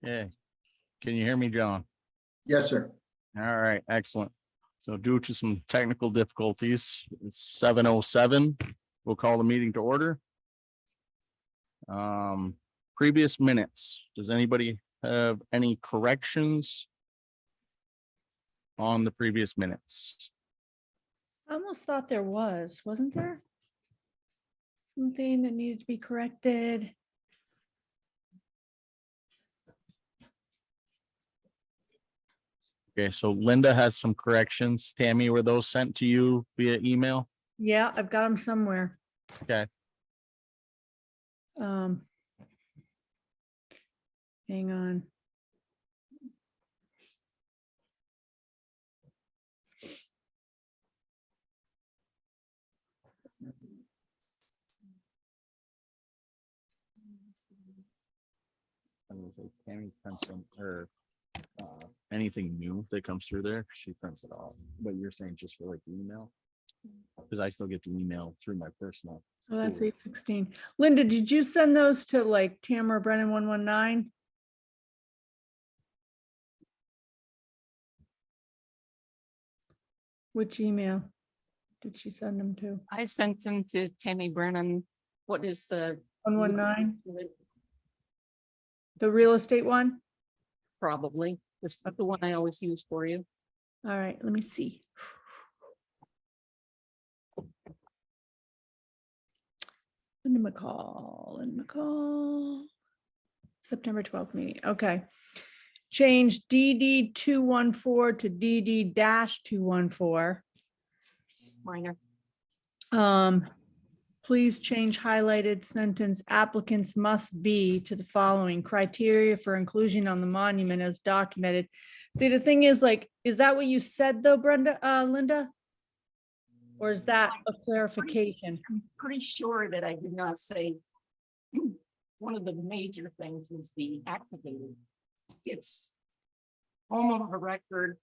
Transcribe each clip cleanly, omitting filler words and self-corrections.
Yeah. Can you hear me, John? Yes, sir. All right, excellent. So due to some technical difficulties, it's 7:07. We'll call the meeting to order. Previous minutes. Does anybody have any corrections on the previous minutes? I almost thought there wasn't there? Something that needed to be corrected. Okay, so Linda has some corrections. Tammy, were those sent to you via email? Yeah, I've got them somewhere. Okay. Hang on. I was like, Tammy prints them or anything new that comes through there, she prints it off. But you're saying just for like the email? Because I still get the email through my personal. Oh, that's school. 816. Linda, did you send those to like Tamara Brennan 119? Which email did she send them to? I sent them to Tammy Brennan. What is the 119? The real estate one? probably this is the one I always use for you. All right, let me see. Linda McCall. September 12th meeting. Okay. Change DD 214 to DD -214. Minor. Please change highlighted sentence applicants must be to the following criteria for inclusion on the monument as documented. See, the thing is like, is that what you said though, Linda? Or is that a clarification? I'm pretty sure that I did not say one of the major things was the activated. It's home of a record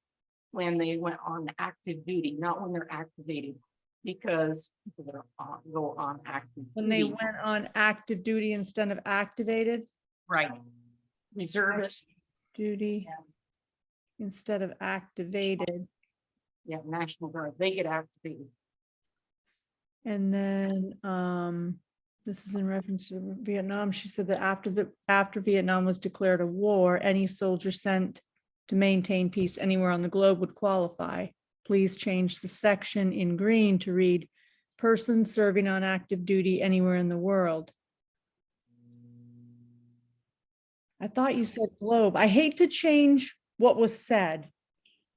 when they went on active duty, not when they're activated. Because people that are go on active When they duty, went on active duty instead of activated right? Reservists, duty Yeah. instead of activated. yeah, National Guard, they get activated. And then this is in reference to Vietnam. She said that after Vietnam was declared a war, any soldier sent to maintain peace anywhere on the globe would qualify. Please change the section in green to read person serving on active duty anywhere in the world. I thought you said globe. I hate to change what was said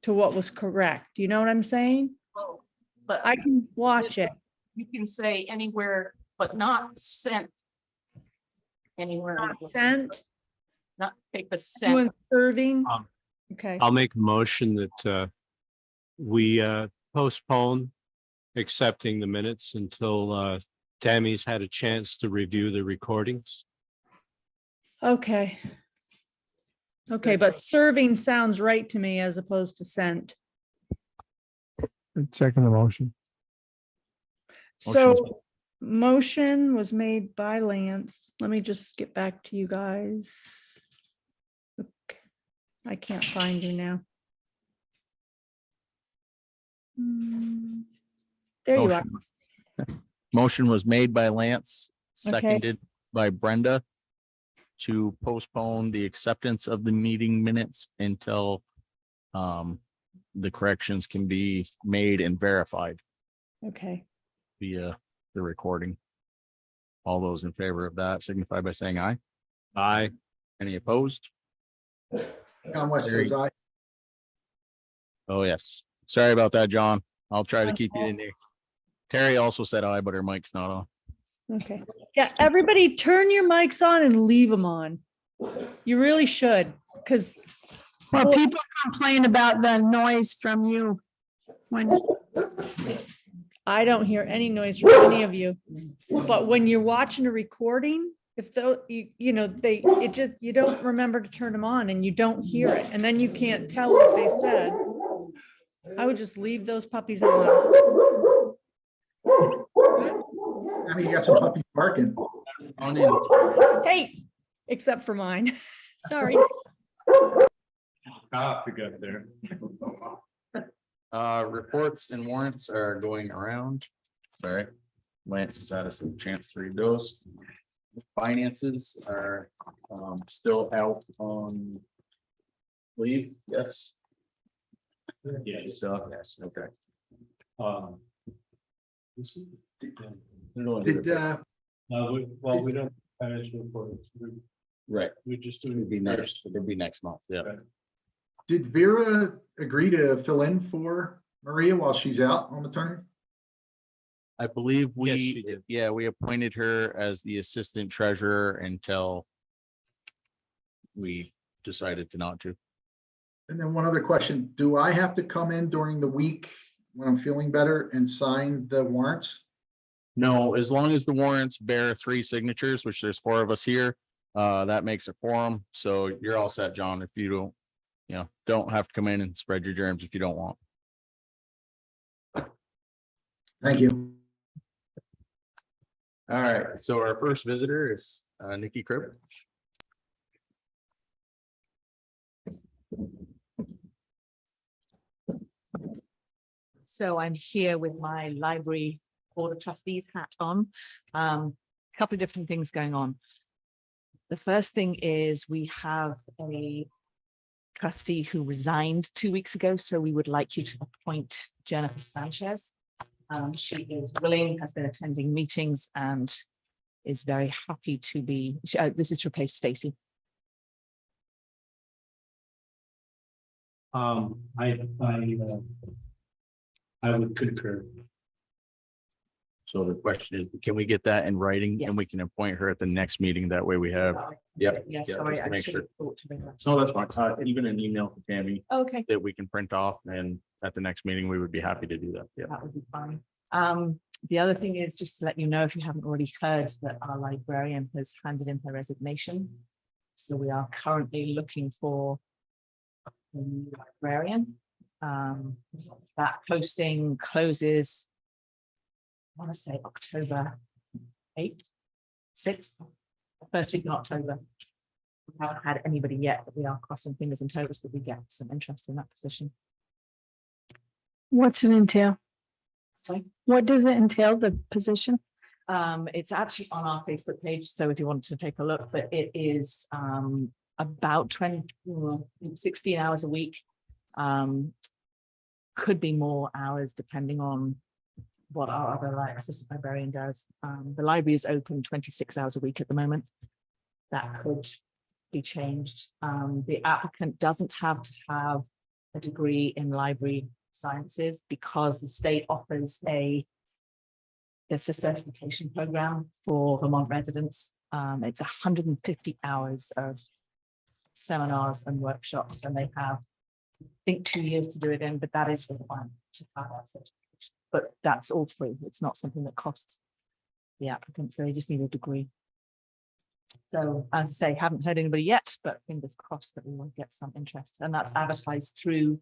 to what was correct. You know what I'm saying? Oh, but I can watch it. you can say anywhere, but not sent anywhere. in the Not globe. sent, Not take the anyone sent. serving. Um, Okay, I'll make a motion that we postpone accepting the minutes until Tammy's had a chance to review the recordings. okay. Okay, but serving sounds right to me as opposed to sent. Second the motion. So motion was made by Lance. Let me just get back to you guys. Okay. I can't find you now. There you are. Motion was made by Lance, Okay. seconded by Brenda to postpone the acceptance of the meeting minutes until the corrections can be made and verified Okay, via the recording. All those in favor of that signify by saying aye. Aye. Any opposed? John West says aye. Oh, yes. Sorry about that, John. I'll try to keep you in there. Terry also said aye, but her mic's not on. okay. Yeah, everybody turn your mics on and leave them on. You really should, because Well, people complain about the noise from you. When I don't hear any noise from any of you. But when you're watching a recording, if though you know, you don't remember to turn them on and you don't hear it, and then you can't tell what they said. I would just leave those puppies on. I mean, you got some puppies barking. On in. Hey, except for mine. Sorry. Ah, forgot there. Reports and warrants are going around. Sorry. Lance has had us a chance to read those. Finances are still out on leave, yes. Yeah. Still, yes, okay. This is- Did, Well, we don't financial reports. Right, We just do. it'd be next, it'd be next month, yeah. Okay. did Vera agree to fill in for Maria while she's out on maternity? I believe Yes, she we, did. yeah, we appointed her as the assistant treasurer until we decided to not to. And then one other question, do I have to come in during the week when I'm feeling better and sign the warrants? No, as long as the warrants bear 3 signatures, which there's 4 of us here, that makes a quorum. So you're all set, John, if you don't have to come in and spread your germs if you don't want. Thank you. All right, so our first visitor is Nikki Cribb. So I'm here with my library board of trustees hat on. A couple of different things going on. The first thing is we have a trustee who resigned 2 weeks ago, so we would like you to appoint Jennifer Sanchez. She is willing, has been attending meetings and is very happy to be, this is to replace Stacy. I would concur. So the question is, can we get that in writing and we Yes. can appoint her at the next meeting? That way we have. Yep. Yes, yeah, sorry, just to I make should sure. have thought to bring that. No, that's fine. Even an email to Tammy Okay, that we can print off and at the next meeting, we would be happy to do that. Yeah. that would be fine. The other thing is just to let you know, if you haven't already heard, that our librarian has handed in her resignation. So we are currently looking for a new librarian. That posting closes, I want to say October 8th, 6th, first week in October. We haven't had anybody yet, but we are crossing fingers and toes that we get some interest in that position. What's it entail? Sorry? What does it entail, the position? It's actually on our Facebook page, so if you wanted to take a look, but it is about 16 hours a week. Could be more hours depending on what our other assistant librarian does. The library is open 26 hours a week at the moment. That could be changed. The applicant doesn't have to have a degree in library sciences because the state offers it's a certification program for Vermont residents. It's 150 hours of seminars and workshops, and they have, I think, 2 years to do it in, but that is required to have that certification. But that's all free. It's not something that costs the applicant, so they just need a degree. So as I say, haven't heard anybody yet, but fingers crossed that we will get some interest, and that's advertised through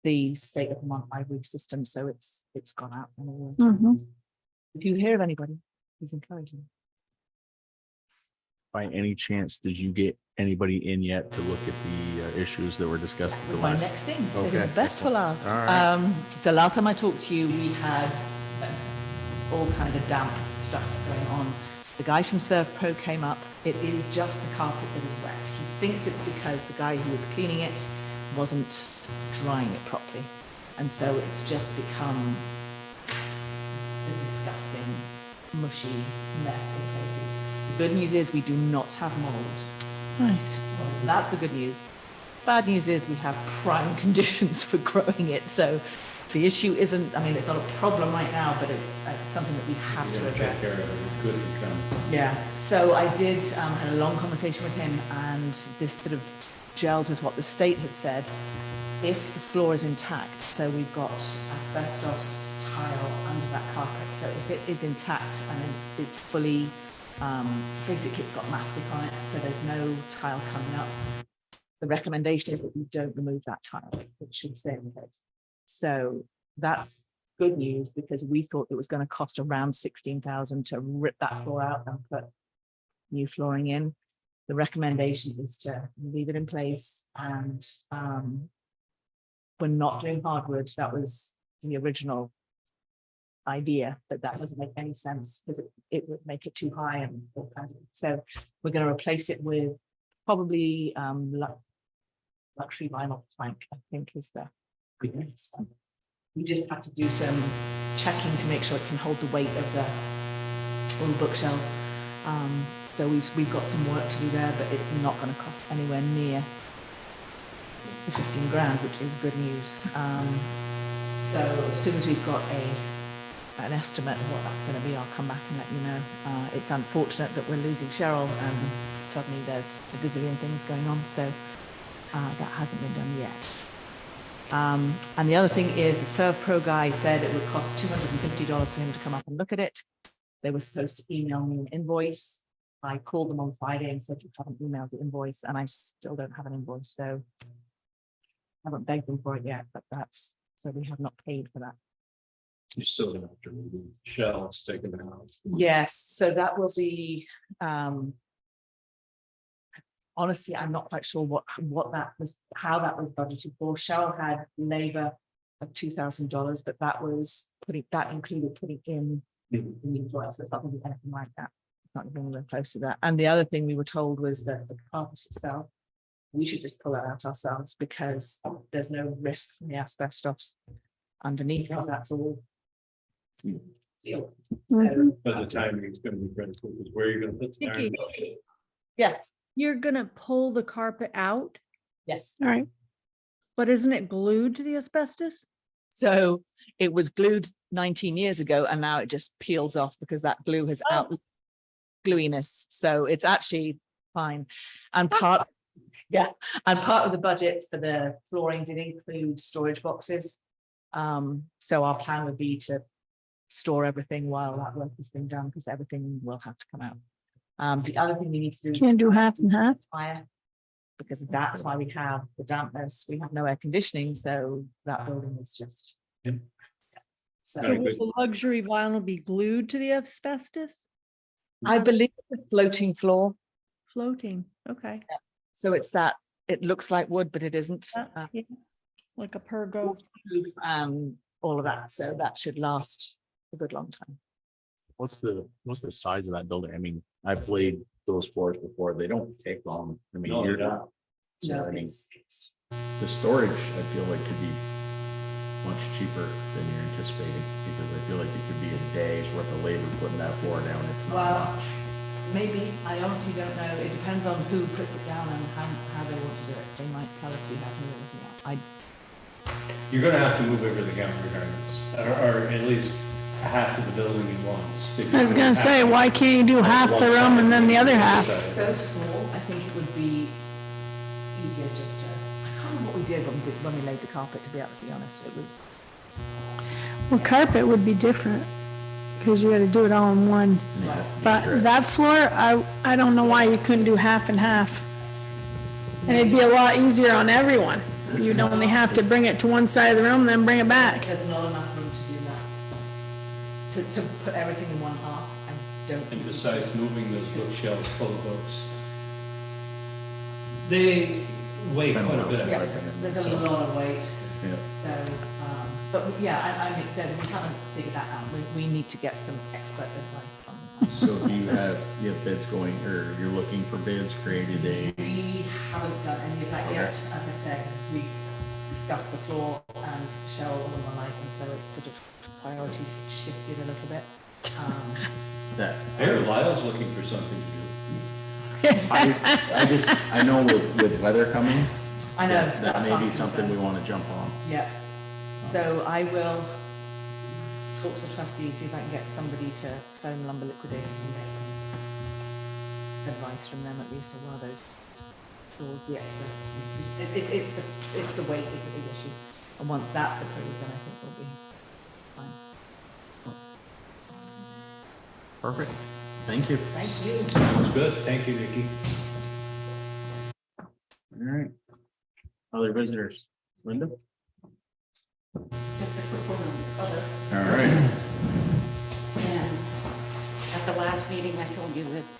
the state of Vermont library system, so it's gone out. And all. Mhm. If you hear of anybody, please encourage them. By any chance, did you get anybody in yet to look at the issues that were discussed at the Was my last? next thing, so Okay, the best for last. all right. So last time I talked to you, we had all kinds of damp stuff going on. The guy from Serve Pro came up. It is just the carpet that is wet. He thinks it's because the guy who was cleaning it wasn't drying it properly. And so it's just become a disgusting, mushy mess in places. The good news is we do not have mold. Nice. That's the good news. Bad news is we have prime conditions for growing it. So the issue isn't, I mean, it's not a problem right now, but it's something that we have to address. Yeah. So I did had a long conversation with him, and this sort of gelled with what the state had said. If the floor is intact, so we've got asbestos tile under that carpet. So if it is intact and it's fully, basically it's got mastic on it, so there's no tile coming up. The recommendation is that we don't remove that tile, it should stay in place. So that's good news, because we thought it was going to cost around 16,000 to rip that floor out and put new flooring in. the recommendation is to leave it in place and we're not doing hardwood. That was the original idea, but that doesn't make any sense because it would make it too high and all kinds of, so we're going to replace it with probably luxury vinyl plank, I think is the. We just have to do some checking to make sure it can hold the weight of the all bookshelves. So we've got some work to do there, but it's not going to cost anywhere near the 15 grand, which is good news. So as soon as we've got an estimate of what that's going to be, I'll come back and let you know. It's unfortunate that we're losing Cheryl and suddenly there's a gazillion things going on, so that hasn't been done yet. And the other thing is the Serve Pro guy said it would cost $250 for him to come up and look at it. They were supposed to email me an invoice. I called them on Friday and said, you haven't emailed the invoice, and I still don't have an invoice. So I haven't begged them for it yet, but that's, so we have not paid for that. You still have to remove shelves, take them out. Yes, so that will be, honestly, I'm not quite sure what that was, how that was budgeted for. Cheryl had labor of $2,000, but that was that included putting in the new toilet, so it's not going to be anything like that. It's not going to be close to that. And the other thing we were told was that the carpet itself, we should just pull it out ourselves because there's no risk from the asbestos underneath, because that's all sealed. So, But the timing is going to be critical because where you're going to put the iron. Vicky, yes, you're gonna pull the carpet out, yes. All right. but isn't it glued to the asbestos? So it was glued 19 years ago and now it just peels off because that glue has out gluiness. So it's actually fine. And part of the budget for the flooring did include storage boxes. So our plan would be to store everything while that work is being done, because everything will have to come out. The other thing we need to do. Can't do half and half. Fire, because that's why we have the dampness. We have no air conditioning, so that building is just. Yep. So So will the luxury vinyl be glued to the asbestos? I believe the floating floor. Floating, okay. So it's that, it looks like wood, but it isn't. Yeah. Like a pergo. All of that. So that should last a good long time. What's the size of that building? I mean, I've laid those floors before. They don't take long. I mean, No, you're they don't. not. So No, I mean, it's the storage, I feel like could be much cheaper than you're anticipating, because I feel like it could be a day's worth of labor putting that floor down. It's not Well, much. maybe, I honestly don't know. It depends on who puts it down and how they want to do it. They might tell us we have to move everything out. You're going to have to move everything out regardless, or at least half of the building at once. I was gonna say, why can't you do half the room and then the other half? So small, I think it would be easier just to, I can't remember what we did when we laid the carpet, to be absolutely honest. It was, Well, carpet would be different because you had to do it all in one. And it has to be But stretched. that floor, I don't know why you couldn't do half and half. And it'd be a lot easier on everyone. You'd only have to bring it to one side of the room, then bring it back. there's not enough room to do that. To put everything in one half, I don't. And besides moving those bookshelves full of books, they weigh It's been a quite a while bit. since I've been in There's there, a so, lot of weight. yeah. So, but yeah, I mean, then we haven't figured that out. We need to get some expert advice on that. So do you have bids going, or you're looking for bids, created a, We haven't done any of that Okay. yet. As I said, we discussed the floor and Cheryl and the like, and so it sort of priorities shifted a little bit. that? Here, Lyle's looking for something to do. I know with weather coming, I know. that that's may our be something we concern. want to jump on. Yeah. So I will talk to the trustees, see if I can get somebody to phone lumber liquidators and get some advice from them, at least, or one of those stores, the experts. It's the weight is the big issue. And once that's approved, then I think we'll be fine. Perfect. Thank you. Thank you. That was good. Thank you, Nikki. All right. Other visitors, Linda? Just a quick one on the other. All right. And at the last meeting, I told you that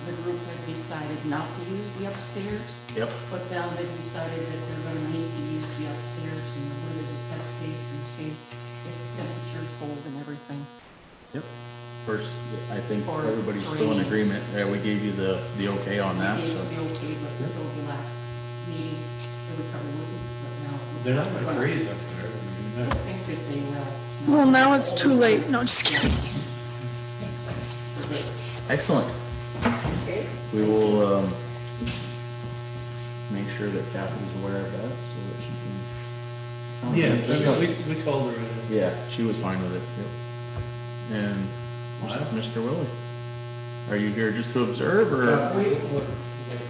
the group had decided not to use the upstairs, Yep. but now they've decided that they're gonna need to use the upstairs and put it as a test case and see if the temperatures hold and everything. Yep. First, I think Or everybody's still in training. agreement. Yeah, we gave you the okay on that, We gave so. us the okay, but we told you last meeting, they would probably wouldn't, but now. They're not gonna freeze up there. I don't think that they will. Well, now it's too late. No, just kidding. Excellent. Okay. We will, make sure that Kathy's aware of that so that she can. Yeah, I mean, we told her. Yeah, she was fine with it. Yep. And Mr. Willie, are you here just to observe or?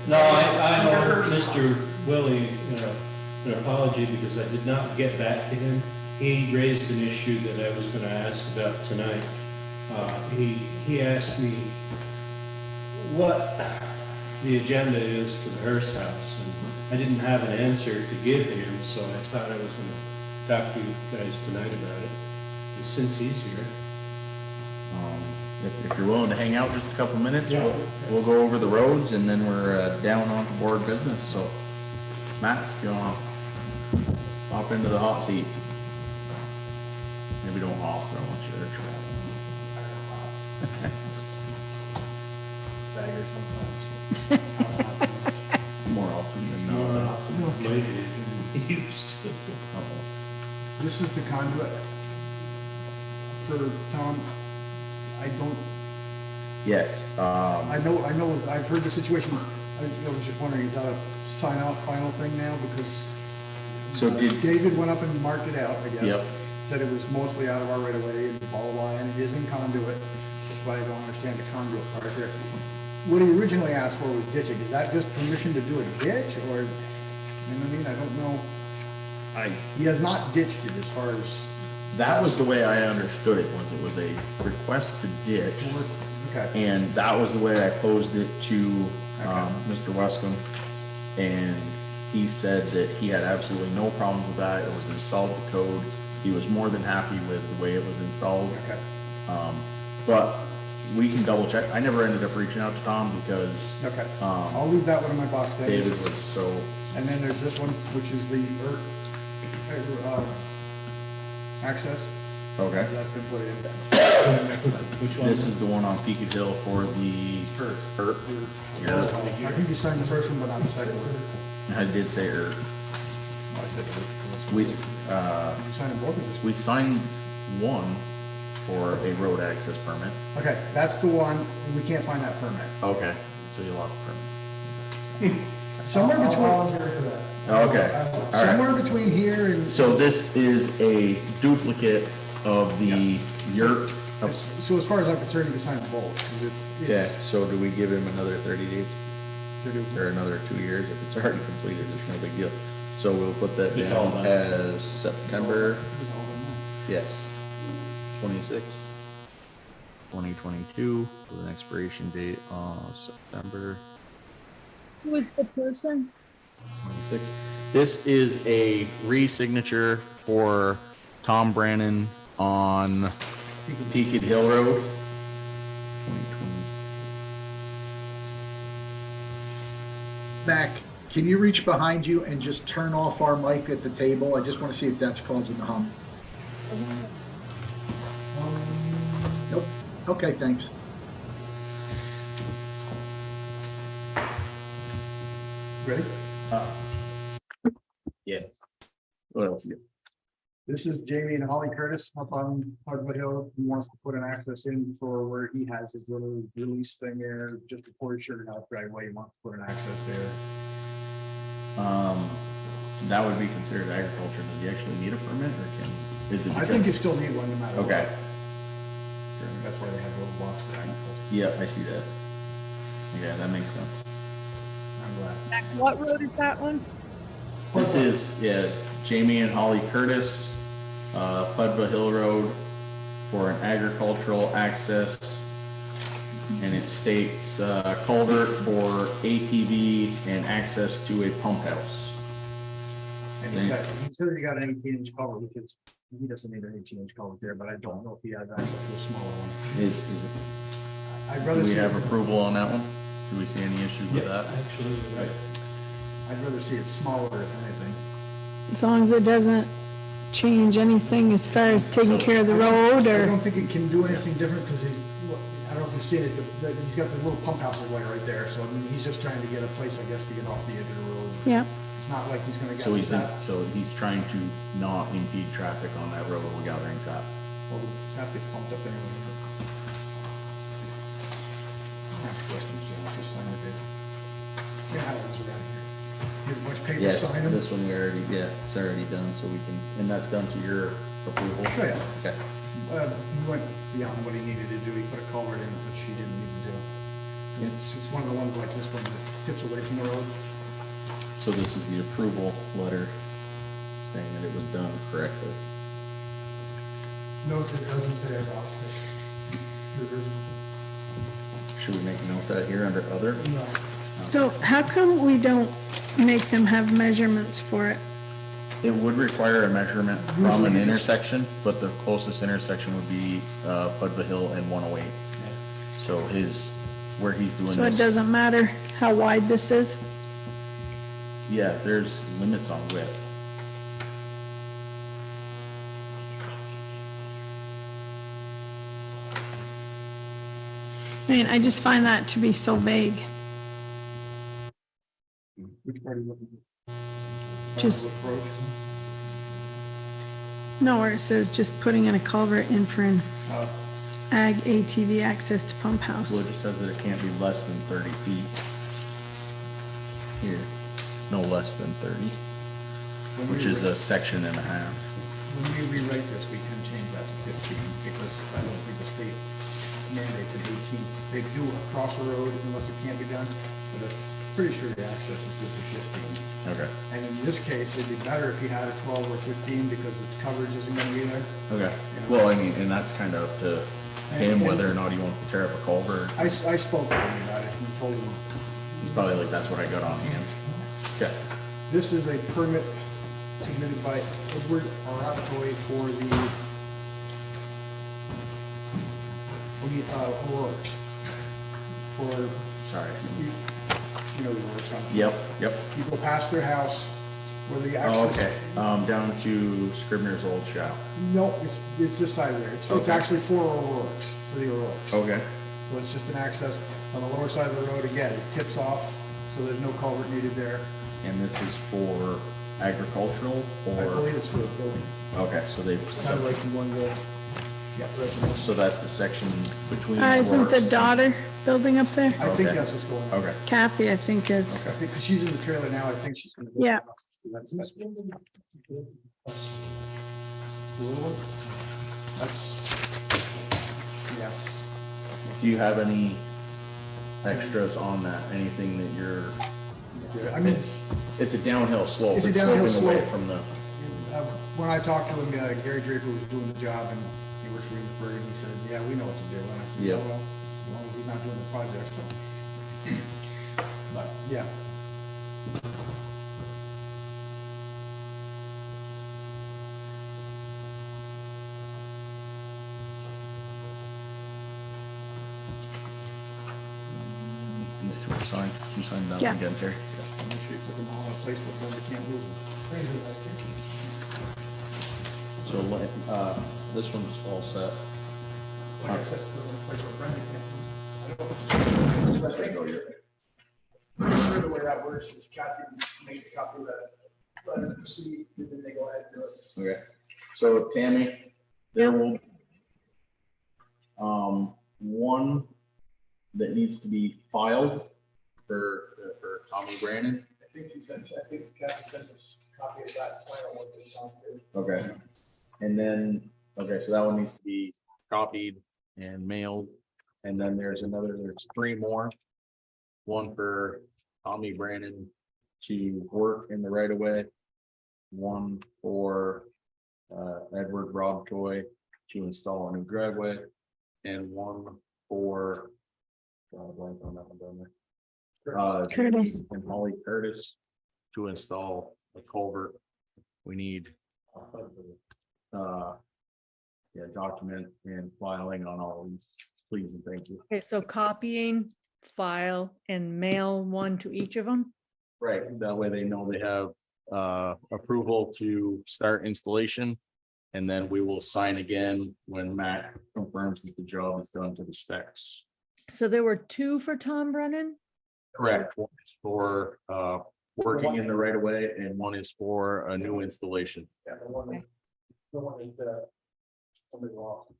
No, I owe Mr. Willie an apology because I did not get back to him. He raised an issue that I was gonna ask about tonight. He asked me what the agenda is for the Hearst House, and I didn't have an answer to give him, so I thought I was gonna talk to you guys tonight about it. And since he's here. If you're willing to hang out just a couple minutes, Yeah. we'll go over the roads and then we're down on to board business. So, Matt, if you wanna hop into the hot seat. Maybe don't hop, but I want you to try. More often than not. Maybe used to. This is the conduit for Tom. I don't, Yes, I know, I've heard the situation. I was just wondering, is that a sign off final thing now? Because So did- David went up and marked it out, I guess. Yep. Said it was mostly out of our right of way and blah, blah, blah, and it is in conduit. That's why I don't understand the conduit part there. What he originally asked for was ditching. Is that just permission to do a ditch or, you know what I mean? I don't know. He has not ditched it as far as. that was the way I understood it, was a request to ditch. Okay, And that was the way I posed it to, Mr. Wescombe. And he said that he had absolutely no problems with that. It was installed to code. He was more than happy with the way it was installed. okay, But we can double check. I never ended up reaching out to Tom because, okay. I'll leave that one in my box, David. David was so, And then there's this one, which is the access, okay. that's been put in. Which one? This is the one on Peaked Hill for the ERT. I think you signed the first one, but not the second one. I did say ERT. Oh, I said first. We, You signed both of these. we signed one for a road access permit. Okay, that's the one, and we can't find that permit. Okay, so you lost the permit. Somewhere between, Okay, all right. somewhere between here and. So this is a duplicate of the yurt. So as far as I'm concerned, you can sign both, 'cause Yeah, it's so do we give him another 30 days to do. or another 2 years? If it's already completed, it's no big deal. So we'll put that It's all down done. as September, It's all done yes, 26, 2022, with an expiration date on September Who is the person? 26. This is a re-signature for Tom Brannon on now. Peaked Hill Road. 2020. Mac, can you reach behind you and just turn off our mic at the table? I just want to see if that's causing the hum. Nope. Okay, thanks. Ready? Yeah. What else you got? This is Jamie and Holly Curtis up on Hardwood Hill. He wants to put an access in for where he has his little release thing there, just before he sugared out driveway. He wants to put an access there. That would be considered agriculture. Does he actually need a permit or is it? I think you because- still need one no matter what. Okay. That's why they have little blocks for agriculture. Yeah, I see that. Yeah, that makes sense. I'm glad. What road is that one? This is, yeah, Jamie and Holly Curtis, Pudva Hill Road for an agricultural access. And it states, culvert for ATV and access to a pump house. And he says he got an 18-inch culvert, which is, he doesn't need an 18-inch culvert there, but I don't know if he has access to a smaller one. I'd Do rather we see, have it- approval on that one? Do we see any issues with Yeah, that? actually, you're right. I'd rather see it smaller if anything. As long as it doesn't change anything as far as taking care of the road I or, don't think it can do anything different because he's, look, I don't know if you've seen it, he's got the little pump house like right there. So I mean, he's just trying to get a place, I guess, to get off the edge of the road. yeah. It's not like he's gonna get. So he's, that. so he's trying to not impede traffic on that railroad gathering sap. Well, the sap gets pumped up anyway. Ask questions, Jim, just sign it. Yeah, how it's around here. Here's a bunch of paper Yes, sign them. this one we already, yeah, it's already done, so we can, and that's done to your approval? Oh, yeah. Okay, He went beyond what he needed to do. He put a culvert in, which he didn't need to do. It's one of the ones like this one that tips away from the road. so this is the approval letter saying that it was done correctly. No, it doesn't say about it. Should we make a note of that here under other? No. So how come we don't make them have measurements for it? It would require a measurement from an Usually- intersection, but the closest intersection would be, Pudva Hill and 108. So his, where he's doing So it this, doesn't matter how wide this is? yeah, there's limits on width. I mean, I just find that to be so vague. Which part are you looking at? Just- Approach. No, where it says just putting in a culvert in for an Uh, ag ATV access to pump house. Well, it just says that it can't be less than 30 feet. Here, no less than 30, when which we is re- a section and a half. When we rewrite this, we can change that to 15 because I don't think the state mandates an 18. They do across a road unless it can't be done, but I'm pretty sure the access is good for 15. Okay, And in this case, it'd be better if he had a 12 or 15 because the coverage isn't gonna be there. okay. Well, I mean, and that's kind of up to him whether or not he wants to tear up a culvert. I spoke to him about it and told him, He's probably like, that's what I got on hand. Okay, this is a permit submitted by Edward Aratoy for the O'Rourke's. For, sorry. you know the works on. Yep, yep. You go past their house where the Oh, access. okay, down to Scribner's old shop. No, it's this side of there. It's Okay. actually for O'Rourke's, for the O'Rourke's. Okay, So it's just an access on the lower side of the road. Again, it tips off, so there's no culvert needed there. and this is for agricultural I or, believe it's for a building, okay, so they've, kind of like the one that, yeah, residential. so that's the section between. Isn't the works. daughter building up there? I think Okay. that's what's going on. Okay, Kathy, I think is, okay. I think, 'cause she's in the trailer now, I think she's gonna. go- Yeah. That's the little one? That's, yeah. Do you have any extras on that? Anything that you're, I mean, it's a downhill slope. It's a It's downhill sloping away slope. from the, when I talked to him, Gary Draper was doing the job and he works for Williamsburg and he said, yeah, we know what to do. And I said, Yeah. yeah, well, as long as he's not doing the project, so. But, yeah. these two are signed. You signed that Yeah. one again, Terry? I'll make sure you put them all in a place where they can't lose them. So, this one's all set. Like I said, put them in a place where Brenda can't lose them. I don't know. There you go, you're- I'm sure the way that works is Kathy makes a copy of that, let it proceed, and then they go ahead and do it. Okay, so Tammy, there will, one that needs to be filed for Tommy Brandon. I think Kathy sent us a copy of that final one to Sean. Okay, and then, okay, so that one needs to be copied and mailed. And then there's three more. One for Tommy Brandon to work in the right of way. One for Edward Rob Toy to install a new driveway. And one for blank on that one down there. Curtis. And Holly Curtis to install a culvert. We need yeah, document and filing on all these please and thank you. Okay, so copying, file, and mail one to each of them? Right, that way they know they have approval to start installation. And then we will sign again when Matt confirms that the job is done to the specs. So there were two for Tom Brennan? Correct. One is for working in the right of way and one is for a new installation. Yeah, the one that somebody lost.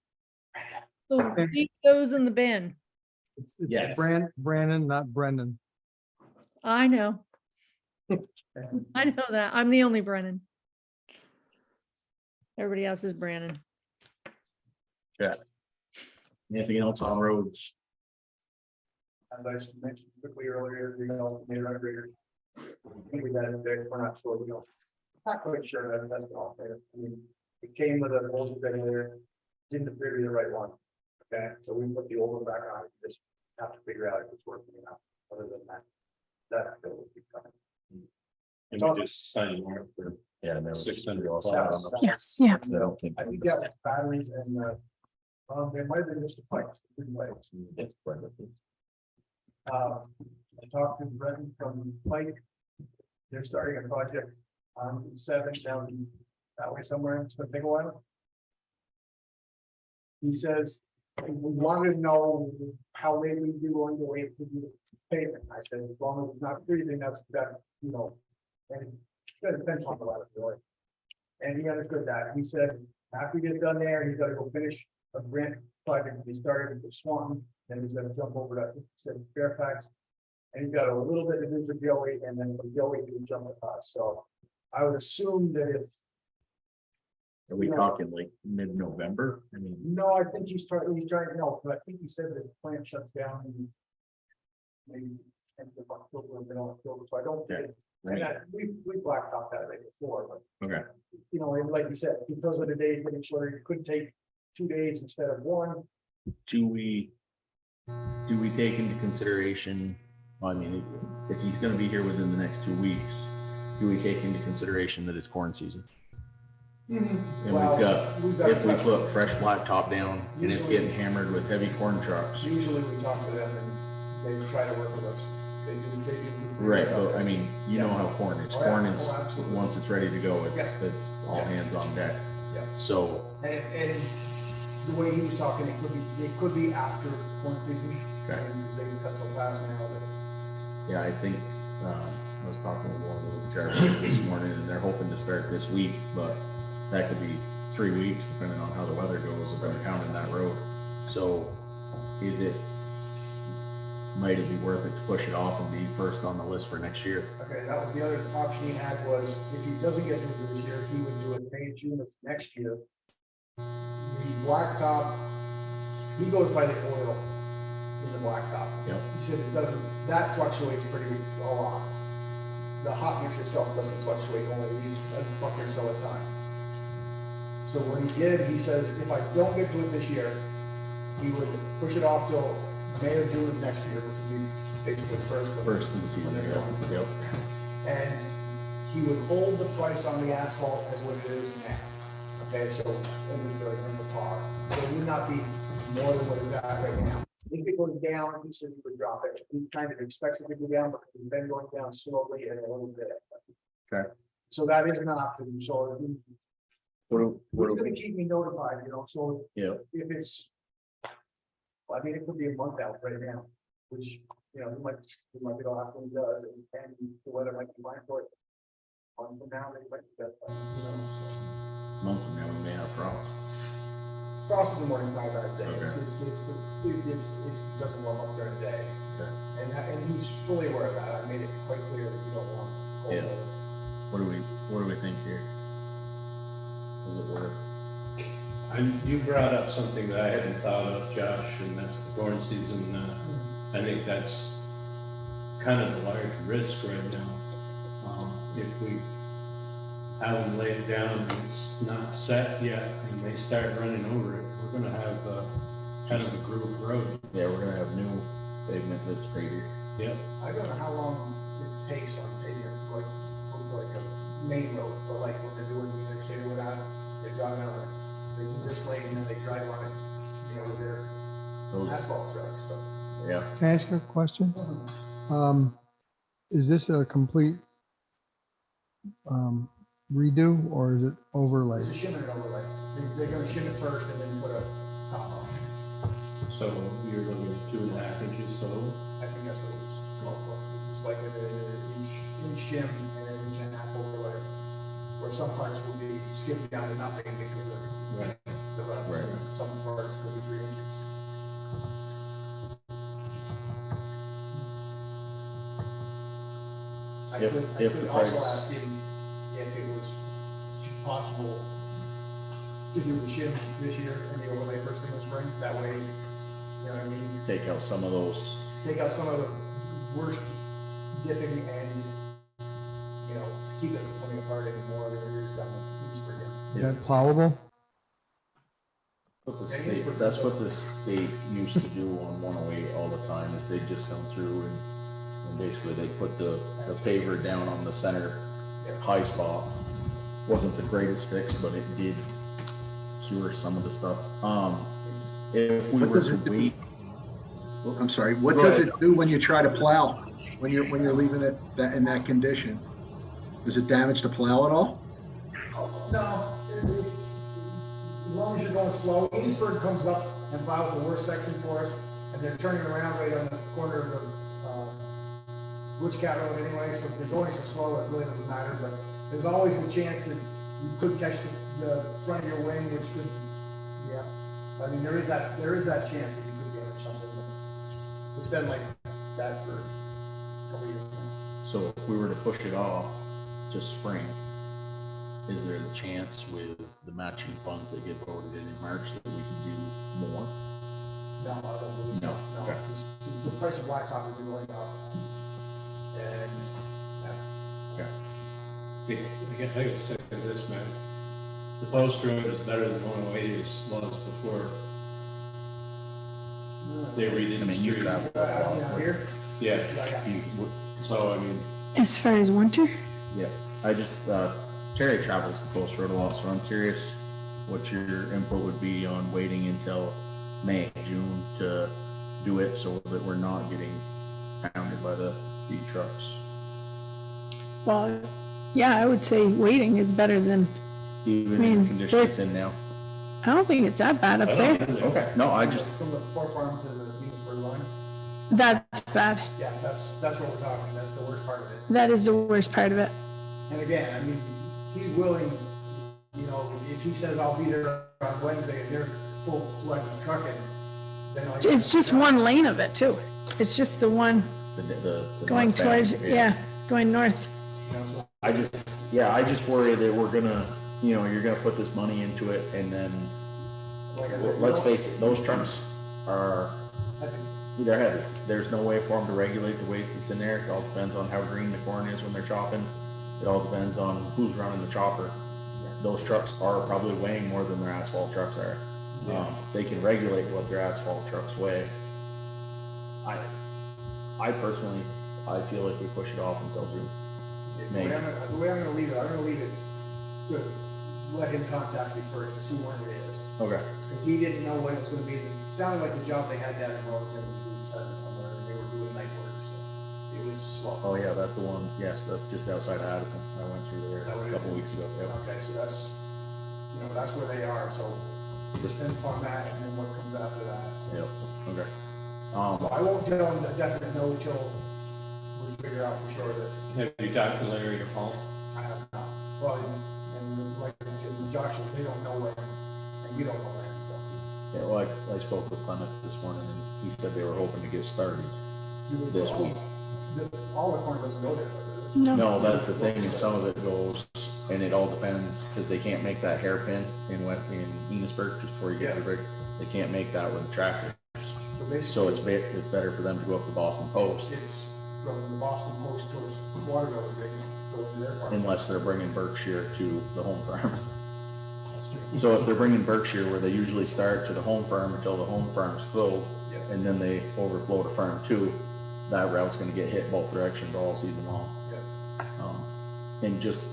So keep those in the bin. It's Yes. Brandon, not Brendan. I know. I know that. I'm the only Brennan. Everybody else is Brandon. Anything else on roads? As I mentioned quickly earlier, we know, we got it there, we're not sure, not quite sure that that's all there. I mean, it came with a old thing there, didn't appear to be the right one. Okay, so we put the old one back on, just have to figure out if it's working or not, other than that. That bill will be coming. And we just signed one for Yeah. no, 600 also- plus. Yes, yeah. I don't think. I think that's batteries and, there might have been just the pipes, didn't wait. I talked to Brendan from Pike. They're starting a project on 7 down that way somewhere. It's gonna take a while. He says, we wanted to know how late we'd be willing to wait to do the payment. I said, as long as it's not freezing, that's, you know, and it's gonna depend on the weather, really. And he understood that. He said, after we get done there, he's gotta go finish a grant project. He started with Swanton, then he's gonna jump over to, he said Fairfax. And he's got a little bit to do for Joey, and then for Joey to jump with us. So I would assume that if, Are we talking like mid-November? I mean, no, I think he's trying, no, but I think he said that the plant shuts down in maybe end of October, middle of October, so I don't think. And we blacktopped that right before, but okay, you know, and like you said, because of the days, making sure it could take 2 days instead of one. do we take into consideration, I mean, if he's gonna be here within the next 2 weeks, do we take into consideration that it's corn season? And Well, we've got, if we put fresh blacktop down and it's getting hammered with heavy corn trucks. Usually we talk to them and they try to work with us. They do. Right, but I mean, you know how corn is. Oh, yeah. Corn is, Oh, absolutely. once it's ready to go, Yeah. it's all hands on deck. Yeah. So, And the way he was talking, it could be after corn season. Okay. And they can cut so fast now that. yeah, I think, I was talking with one of the drivers this morning and they're hoping to start this week, but that could be 3 weeks depending on how the weather goes if they're counting that road. So might it be worth it to push it off and be first on the list for next year? Okay, that was the other option he had was if he doesn't get to it this year, he would do it May, June of next year. The blacktop, he goes by the oil in the blacktop. Yep. He said it doesn't, that fluctuates pretty a lot. The hot mix itself doesn't fluctuate, only a buck or so at a time. So what he did, he says, if I don't get to it this year, he would push it off till May or June of next year, which would be basically first Of the season, yep. and he would hold the price on the asphalt as what it is now. Okay, so inventory in the par, so it would not be more than what it's at right now. If it goes down, he said he would drop it. He kind of expects it to go down, but it's been going down slowly and a little bit. Okay. So that is an option, so What we're do gonna keep me notified, you know, so yeah, if it's. Well, I mean, it could be a month out right now, which, you know, we might be able to when he does, and the weather might be fine for it. On from now, they might be better, you know, month from now, we may have frost. so. Frost in the morning, not a bad day, Okay. it doesn't warm up during the day. Okay. And he's fully aware of that, I made it quite clear that you don't want cold Yeah. weather. What do we think here? Does it work? You brought up something that I hadn't thought of, Josh, and that's the corn season. I think that's kind of a large risk right now. If we have them laid down and it's not set yet and they start running over it, we're gonna have kind of a groove road. Yeah, we're gonna have new pavement that's crazy. Yep. I don't know how long it takes on pavement, like a main road, but like what they're doing, the interstate or whatever, they're driving on it. They do this lane and then they drive on it, you know, they're Those- asphalt tracks, but. Yeah, Can I ask a question? Is this a complete redo or is it overlay? It's a shim and overlay. They're gonna shim it first and then put a top on. So you're looking at 2.5 inches total? I think that's what it was called for. It's like an inch shim and an inch and a half overlay. Where some parts will be skipped down to nothing because of Right. the ruts. Right. Some parts could be 3 inches. I If- could if the also price- ask him if it was possible to do the shim this year and the overlay first thing in the spring. That way, you know what I mean? take out some of those. Take out some of the worst dipping and, you know, keep it from coming apart anymore than it is down the spring. Is that plowable? What the state, that's what the state used to do on 108 all the time, is they just come through and basically they put the paver down on the center high spot. Wasn't the greatest fix, but it did cure some of the stuff. If we What were does to it do? wait, I'm sorry, what Go does ahead. it do when you try to plow? When you're leaving it in that condition? Does it damage the plow at all? No, it's, as long as you're going slow, Eastburg comes up and plows the worst section for us, and they're turning around right on the corner of the, Butch Cat Road anyway, so if they're going so slow, it really doesn't matter, but there's always the chance that you could catch the front of your wing, which could, yeah. I mean, there is that chance that you could damage something, but it's been like that for a couple years now. so if we were to push it off to spring, is there the chance with the matching funds that get voted in March that we could do more? No, I don't believe, No, no, okay. the price of blacktop is going up. And, yeah. Okay. I gotta say this, man. The post road is better than 108 was before they redid I the mean, you street. travel a You know, lot. here, Yeah, You- so I mean, As far as winter, Yeah, I just, Terry travels the coast road a lot, so I'm curious what your input would be on waiting until May, June to do it so that we're not getting pounded by the feed trucks. well, yeah, I would say waiting is better than, Even I in mean, the condition it's in now. I don't think it's that bad up I there. don't know. Okay, no, I just, from the Port Farm to the Enosburg line, That's bad. yeah, that's what we're talking, that's the worst part of it. That is the worst part of it. And again, I mean, he's willing, you know, if he says, I'll be there on Wednesday and they're full-fledged trucking, then I. It's just one lane of it too. It's just the one the going northbound, towards, yeah, going north. You know, so I just worry that we're gonna, you're gonna put this money into it and then, like I well, said, let's face it, those trucks are, I think they're heavy. There's no way for them to regulate the weight that's in there. It all depends on how green the corn is when they're chopping. It all depends on who's running the chopper. Those trucks are probably weighing more than their asphalt trucks are. They can regulate what their asphalt trucks weigh. I personally, I feel like we push it off until June. The way I'm gonna leave it, to let him contact me first and see when it is. Okay. Because he didn't know when it was gonna be. It sounded like the job they had down in Rockland was doing somewhere, and they were doing night work, so it was slow. Oh yeah, that's the one. Yes, that's just outside of Addison. I went through there That what a it couple is? weeks ago. Yep. Okay, so that's, that's where they are, so just depends upon that and then what comes after that. So. Yep. Okay. Well, I won't tell them a definite no till we figure out for sure that have you talked to Larry or Paul? I have not. Well, and like Josh said, they don't know when, and we don't know when, so. Yeah. Well, I spoke with Clement this morning, and he said they were hoping to get started this week. All the corn doesn't go there, but. No, No, that's the thing, is some of it goes, and it all depends, because they can't make that hairpin in Enosburg, just before you get to the break. They can't make that with a tractor. So it's better for them to go up to Boston Post, It's from the Boston Post towards Waterville, they go to their farm. unless they're bringing Berkshire to the home farm. That's true. So if they're bringing Berkshire, where they usually start, to the home farm until the home farm's filled, Yeah. and then they overflow to farm 2, that route's gonna get hit both directions all season long. Yeah. And just,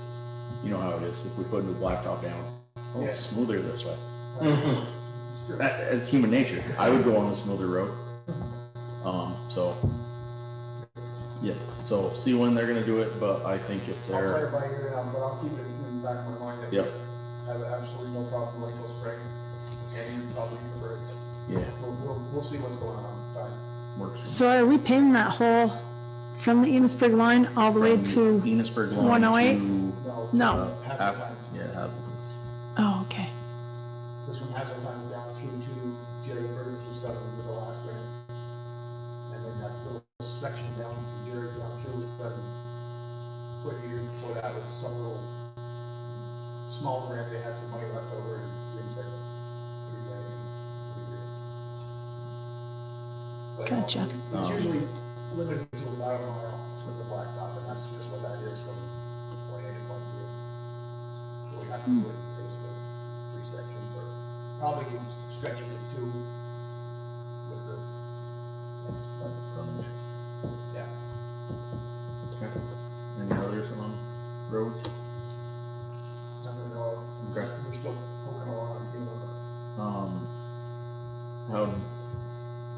you know how it is, if we put new blacktop down, oh, it's smoother this way. So As human nature, I would go on the smoother road. So. Yeah, so see when they're gonna do it, but I think if I'll play they're, it by ear, but I'll keep it in the back of my mind. that Yep. I have absolutely no problem with till spring, and you probably prefer it. yeah, We'll see what's going on. Fine. works. for me. So are we paving that hole from the Enosburg line all the way From to, Enosburg line 108? to, No. Hasseltine's. yeah, Hazelton's. oh, okay. This one Hasseltine's down through to Jerry Burns and stuff into the last grant. And then that little section down from Jerry down through, quick year before that was some little small grant, they had some money left over and things like that. Gotcha. It's usually limited to about a mile with the blacktop, and that's just what that is from point A to point B. So we have to do it basically 3 sections, or probably can stretch it to 2 with the, yeah. Okay. Any others on roads? Nothing at all. Okay. We're still poking along on feeling,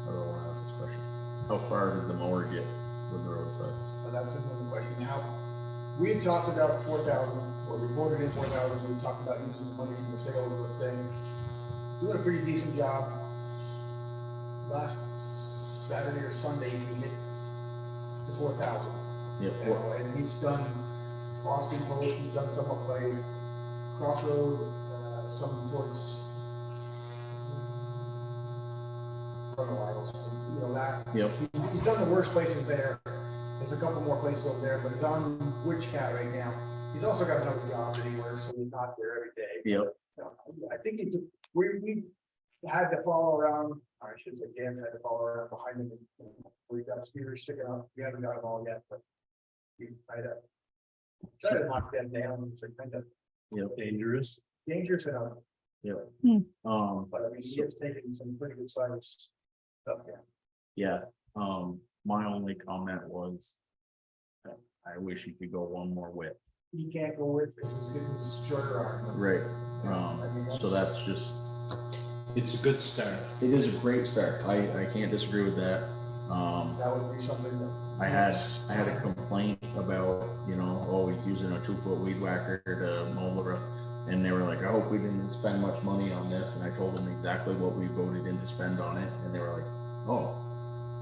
How do I want to ask this question? How far did the mower get with the roadsides? but that's another question. Now, we had talked about 4,000, or we voted in 4,000, we talked about using the money from the sale of the thing. Doing a pretty decent job. Last Saturday or Sunday, he hit the 4,000. Yeah, You know, and he's done Boston Post, he's done some up by Crossroad, some towards Isles, you know, that. Yep. He's done the worst places there. There's a couple more places over there, but he's on Witch Cat right now. He's also got another job that he works, so he's not there every day. Yep. I think we had to follow around, or I should say Dan's had to follow around behind him. We got speakers sticking out, we haven't got them all yet, but we try to knock them down, so kind of Yep. Dangerous. dangerous enough, Yep. Hmm. but I mean, he is taking some pretty good size stuff, yeah. Yeah, my only comment was that I wish he could go one more width. He can't go with this, he's getting his shorter arm. Right. I mean, So that's just, It's a good start. it is a great start. I can't disagree with that. That would be something that. I had a complaint about, you know, oh, he's using a 2-foot weed whacker to mow the road. And they were like, I hope we didn't spend much money on this. And I told them exactly what we voted in to spend on it. And they were like, oh,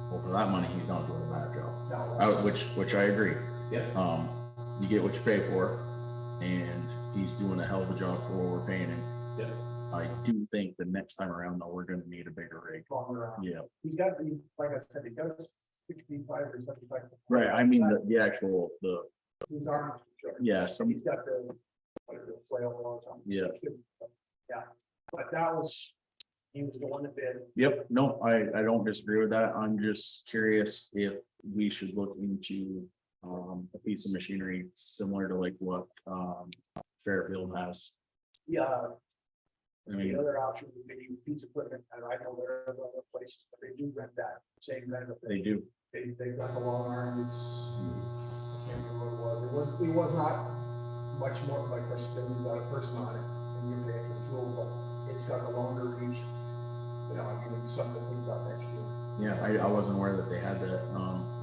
well, for that money, he's not doing a bad job. No, that's- Which I agree. Yeah. You get what you pay for, and he's doing a hell of a job for what we're paying him. Yeah. I do think the next time around, though, we're gonna need a bigger rig. Longer arm. Yeah, He's got the, like I said, he got 65 or 75. right. I mean, the actual, His arm is short. yeah, So he's got the flail all the time. Yeah. Yeah, but that was, he was the one that did. Yep, no, I don't disagree with that. I'm just curious if we should look into a piece of machinery similar to like what Fairfield has. Yeah, I the mean, other option would be piece of equipment, and I know there are other places, but they do rent that same kind of they thing. do. They've got the long arm, I can't remember what it was. It was not much more like this than we got a person on it, and you're paying for the fuel, but it's got a longer reach. You know, I mean, it'd be something to think about next year. Yeah, I wasn't aware that they had that.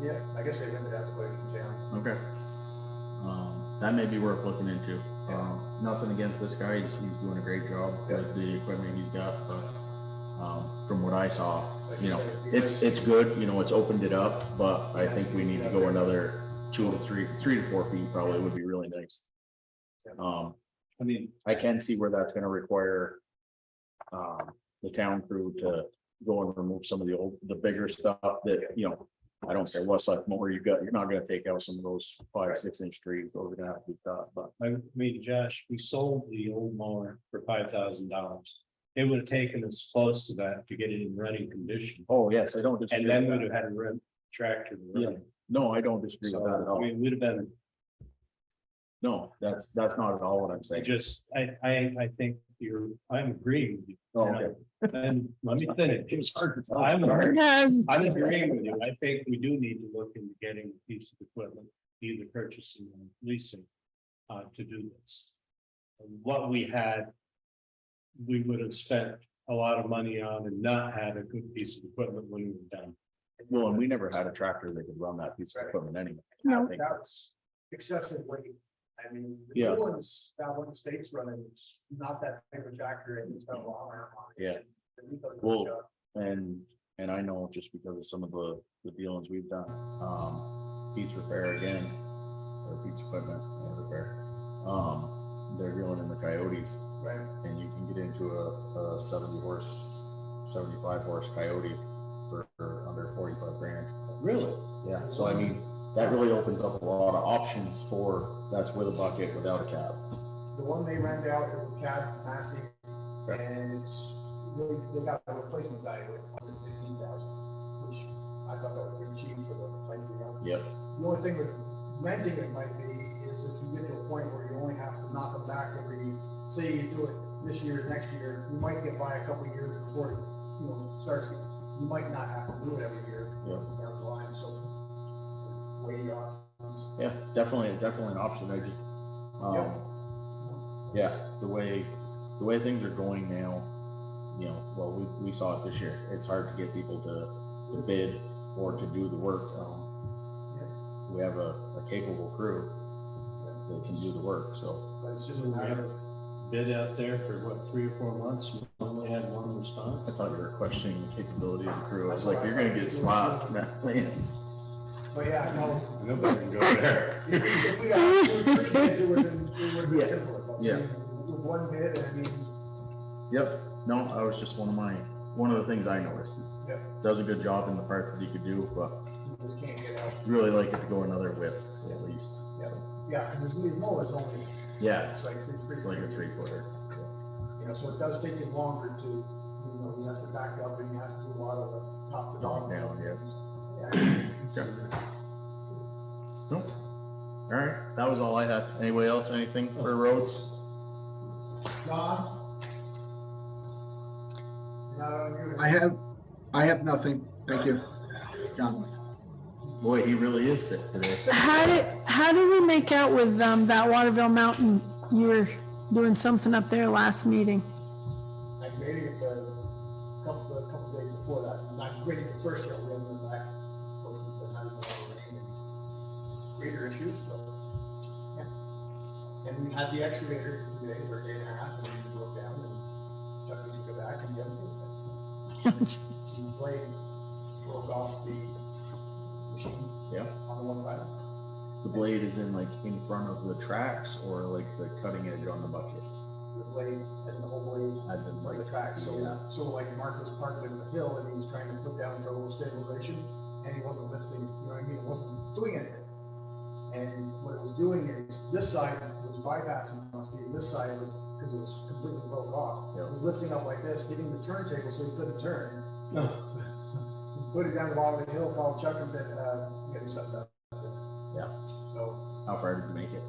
Yeah, I guess they rented out the place from town. Okay. That may be worth looking into. Nothing against this guy, he's doing a great job with the equipment he's got, but from what I saw, you know, it's good, you know, it's opened it up, but I think we need to go another 2 to 3 to 4 feet probably would be really nice. I mean, I can see where that's gonna require the town crew to go and remove some of the bigger stuff that, you know, I don't care what size mower you got, you're not gonna take out some of those 5-6 inch trees, those are gonna have to be cut, but I mean, Josh, we sold the old mower for $5,000. It would have taken us close to that to get it in running condition. oh, yes, I don't disagree. And then with we'd that. have had to run tractor. to run it. No, I don't disagree So, with that at I all. mean, we'd have been, No, that's not at all what I'm I saying. just, I think I'm agreeing with you. Oh, okay. And let me finish. It's hard to tell. I'm Yes. agreeing with you. I think we do need to look into getting a piece of equipment, either purchasing or leasing, to do this. What we had, we would have spent a lot of money on and not have a good piece of equipment when we're done. Well, and we never had a tractor that could run that piece of equipment anyway. No. I think That's excessive weight. I mean, the Yeah. new ones, that one the state's running, is not that big of a tractor, and it's got a lot of arm on it. Yeah. And it does a good Well, job. and I know just because of some of the dealings we've done, Pete's Repair again, or Pete's Equipment and Repair, they're dealing in the Coyotes, Right. and you can get into a 70 horse, 75 horse Coyote for under 45 grand. Really? Yeah, so I mean, that really opens up a lot of options for, that's with a bucket, without a cab. The one they rent out is a cab Massey, Okay. and it's, they got a replacement value of $115,000, which I thought that was pretty cheap for the type of young. Yep. The only thing with renting it might be is if you get to a point where you only have to knock them back every, say you do it this year, next year, you might get by a couple of years before, you know, starts, you might not have to do it every year. Yeah. Down the line, so way off. Yeah, definitely an option. I just, yeah, the way things are going now, you know, well, we saw it this year. It's hard to get people to bid or to do the work. We have a capable crew that can do the work, so. But it's just a We matter have of, bid out there for what, 3 or 4 months, we only had one response. I thought you were questioning the capability of the crew. I was like, you're gonna get slapped, Lance. but yeah, no. Nobody can go there. If we got 3 bids, it would have been Yeah. simpler. But Yeah. With one bid, I mean, Yep. No, I was just one of the things I noticed. Is yeah, does a good job in the parts that he could do, but you just can't get out. really like it to go another whip at least. Yeah, because his mower's only, Yeah, it's like it's like a 3-footer. you know, so it does take him longer to, you know, he has to back up and he has to do a lot of the top to Knock bottom. down, Yeah. Okay. Nope. All right, that was all I had. Anybody else, anything for roads? Don? Not on you. I have nothing. Thank you. John. Boy, he really is sick today. How did we make out with, that Waterville Mountain? You were doing something up there last meeting. I graded it the couple days before that, and I graded the first hill, we haven't been back. But not even all the rain and grader issues, so. Yeah. And we had the excavator for 2 days or a day and a half, and we broke down and Chuck needed to go back and we haven't seen it since. The blade broke off the machine Yeah. on the one side. The blade is in like in front of the tracks or like the cutting edge on the bucket. The blade, as the whole blade, As in for the like, track, so, yeah. so like Mark was parked in the hill and he was trying to put down for a little stabilization, and he wasn't lifting, you know what I mean, it wasn't doing anything. And what it was doing is, this side was bypassing the speed, this side was, because it was completely broke off. Yeah. It was lifting up like this, hitting the turntable so he couldn't turn. No. He put it down the bottom of the hill, called Chuck and said, you gotta do something about it. Yeah. So, How far did you make it?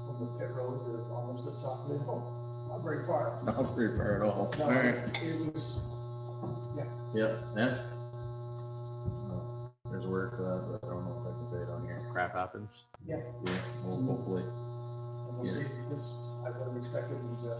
from the pit road to almost the top of the hill, not very far. Not very far at all. No, All right. it was, Yep. Yeah. There's a word for that, but I don't know if I can say it on here. Crap happens. yes. Yeah. Well, hopefully. And we'll see, because I would have expected him to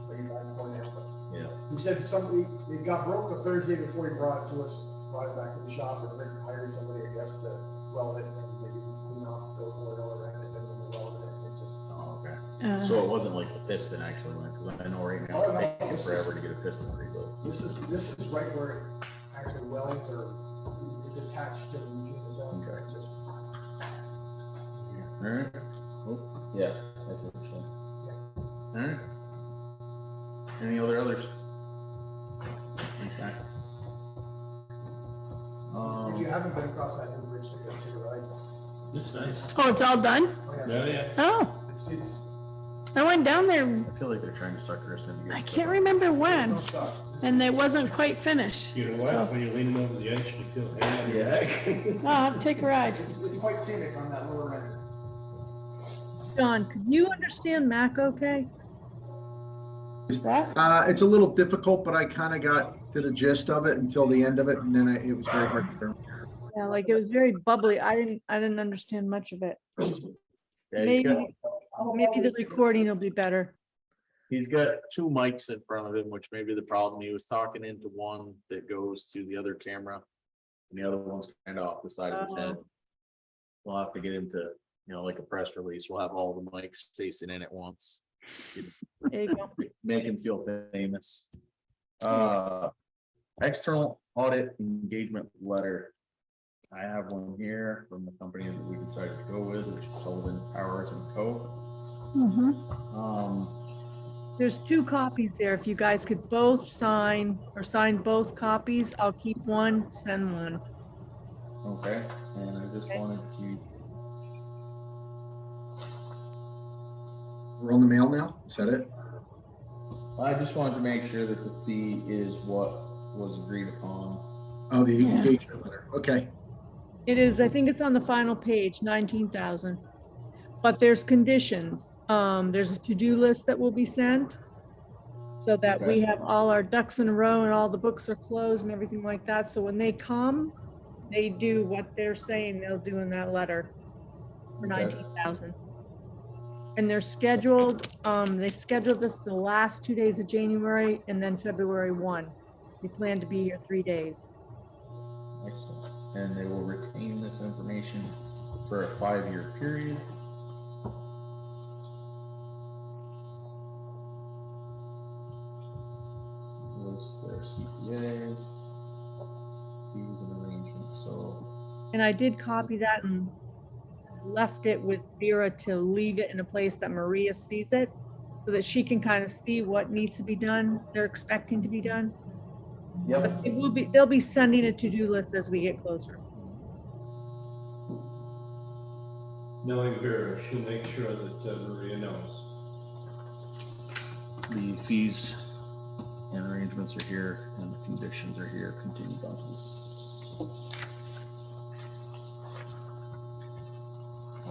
bring it back for now, but Yeah. he said somebody, it got broke the Thursday before he brought it to us, brought it back to the shop, and Rick hired somebody, I guess, to weld it and maybe clean off the oil around it, and then we welded it, it just. Oh, okay. Uh, So it wasn't like the piston actually went, because I know right now it's Oh, no, taking this forever is- to get a piston rebuilt. This is right where it actually welds or is attached to the machine itself. Okay. It's just, All right. Oh, yeah, that's interesting. All right. Any others? Thanks, Mac. if you haven't been across that new bridge to go to the right. It's nice. Oh, it's all done? Oh, Yeah, yeah. Oh, It's, I went down there, I feel like they're trying to sucker us into. I can't remember when, no stuff. and it wasn't quite finished. You know So, what, when you're leaning over the edge, you feel, Yeah. I'll have to take a ride. It's quite scenic on that lower end. John, could you understand Mac okay? What? It's a little difficult, but I kind of got to the gist of it until the end of it, and then it was very hard to. Yeah, like it was very bubbly. I didn't understand much of it. Yeah, he's got, Maybe the recording will be better. He's got two mics in front of him, which may be the problem. He was talking into one that goes to the other camera. And the other one's kind of off the side of his head. We'll have to get him to, like a press release. We'll have all the mics facing in at once. There you go. Make him feel famous. External audit engagement letter. I have one here from the company that we decided to go with, which is Sullivan Powers and Co. There's 2 copies there. If you guys could both sign or sign both copies, I'll keep one, send one. Okay, and I just wanted to, We're on the mail now, is that it? I just wanted to make sure that the fee is what was agreed upon. Oh, the Yeah. engagement letter, okay. It is, I think it's on the final page, 19,000. But there's conditions. There's a to-do list that will be sent so that we Okay. have all our ducks in a row and all the books are closed and everything like that. So when they come, they do what they're saying they'll do in that letter for Okay. 19,000. And they're scheduled, they scheduled this the last 2 days of January and then February 1. We plan to be here 3 days. Excellent. And they will retain this information for a 5-year period. Lists their CPAs, fees and arrangements, so. And I did copy that and left it with Vera to leave it in a place that Maria sees it so that she can kind of see what needs to be done, they're expecting to be done. But it will be, they'll be sending a to-do list as we get closer. Knowing Vera, she'll make sure that Maria knows. The fees and arrangements are here and the conditions are here, continued on.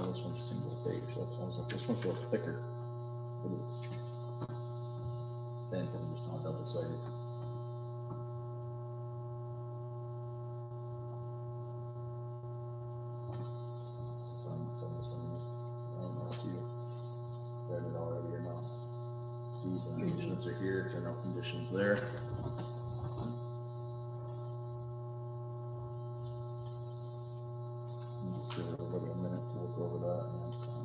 Oh, this one's single page, so I was like, this one feels thicker. Same thing, just not double sided. I don't know if you read it already or not. These arrangements are here, general conditions there. Give everybody a minute to look over that and then sign.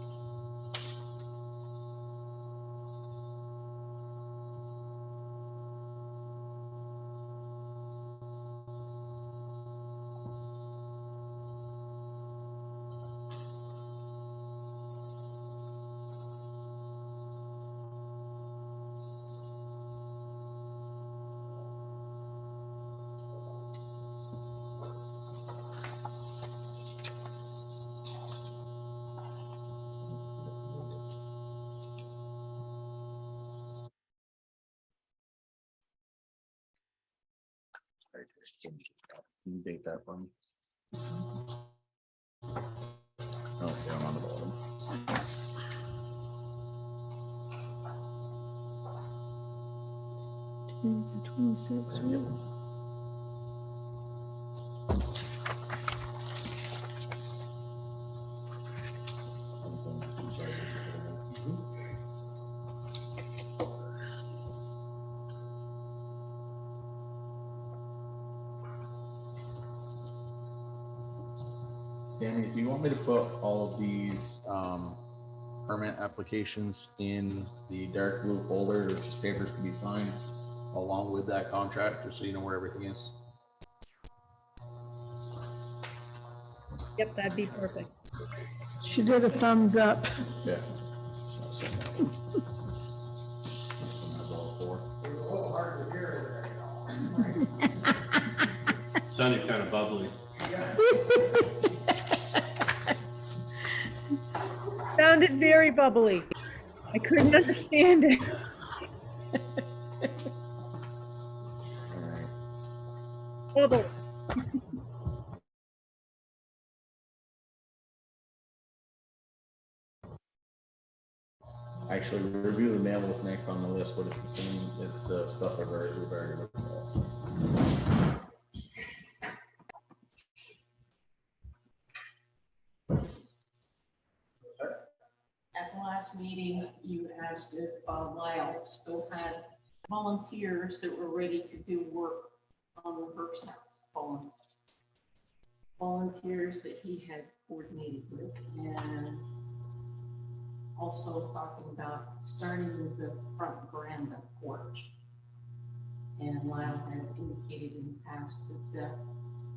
Can you date that for me? Okay, I'm on the bottom. It's a 26, right? Danny, do you want me to put all of these permit applications in the dark blue folder, which is papers to be signed, along with that contract, just so you know where everything is? Yep, that'd be perfect. She did a thumbs up. Yeah. So, that's all four. It was a little hard to hear Sounded kind of bubbly. there. Sounded very bubbly. I couldn't understand it. All right. Bubbles. Actually, review the mail was next on the list, but it's the same, it's stuff we've already looked at. At the last last meeting, you asked if Lyle still had volunteers that were ready to do work on the first house. Volunteers that he had coordinated with, and also talking about starting with the front veranda porch. And Lyle had indicated in the past that that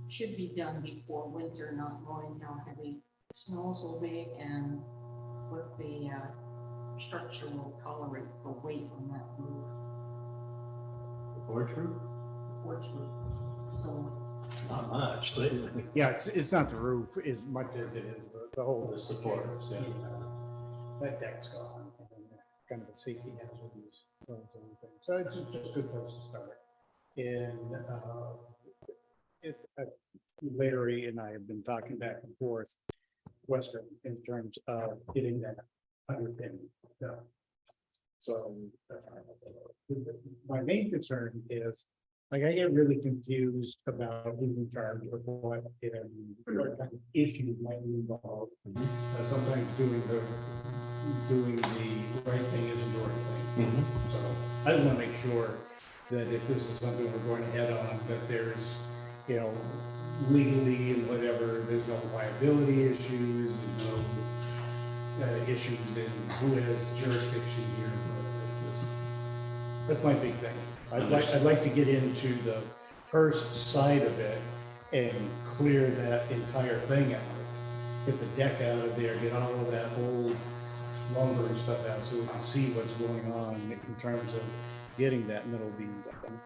should be done before winter, not knowing how heavy snows will be and what the structure will tolerate for weight on that roof. Porch roof? Porch roof. So Not much lately. Yeah, it's not the roof as much as it is the whole. The supports, yeah. That deck's gone, and then kind of a safety hazard is those other things. So it's just a good place to start. And Larry and I have been talking back and forth, Western, in terms of getting that underpinning done. So my main concern is, like, I get really confused about who's in charge of what and what kind of issues might be involved. Sometimes doing the right thing isn't the right thing. So I just want to make sure that if this is something we're going ahead on, that there's, you know, legally and whatever, there's no liability issues, there's no issues in who has jurisdiction here. That's my big thing. I'd like to get into the first side of it and clear that entire thing out. Get the deck out of there, get all of that old lumber and stuff out so we can see what's going on in terms of getting that middle beam done.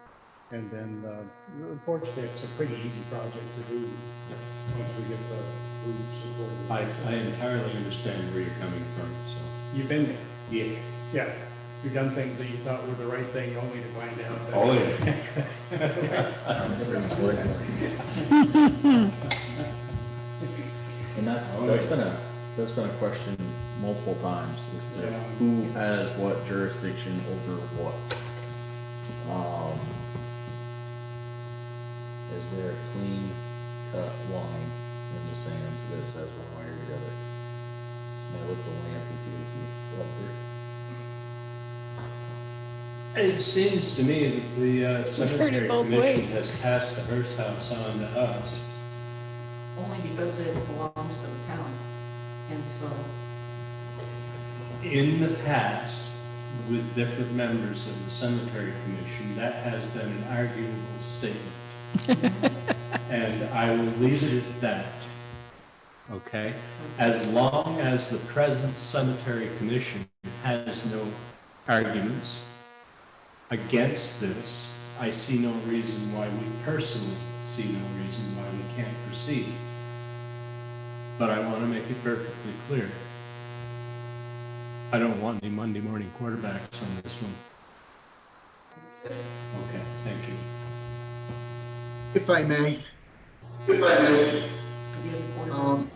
And then the porch deck's a pretty easy project to do once we get the roofs supported. I entirely understand where you're coming from, so. You've been there. Yeah. Yeah. You've done things that you thought were the right thing only to find out. that- Oh, yeah. And that's been a question multiple times as to Yeah. who has what jurisdiction over what. Is there a clean cut line in the sand that says one way or the other? And I looked at Lance and see It seems to me that the heard it cemetery both commission ways. has passed the Hearst house on to us. only because it belongs to the town. And so In the past, with different members of the cemetery commission, that has been an arguable statement. And I will leave it at that. Okay? As long as the present cemetery commission has no arguments against this, I see no reason why we personally see no reason why we can't proceed. But I want to make it perfectly clear. I don't want any Monday morning quarterbacks on this one. Okay, thank you. If I may, the other board.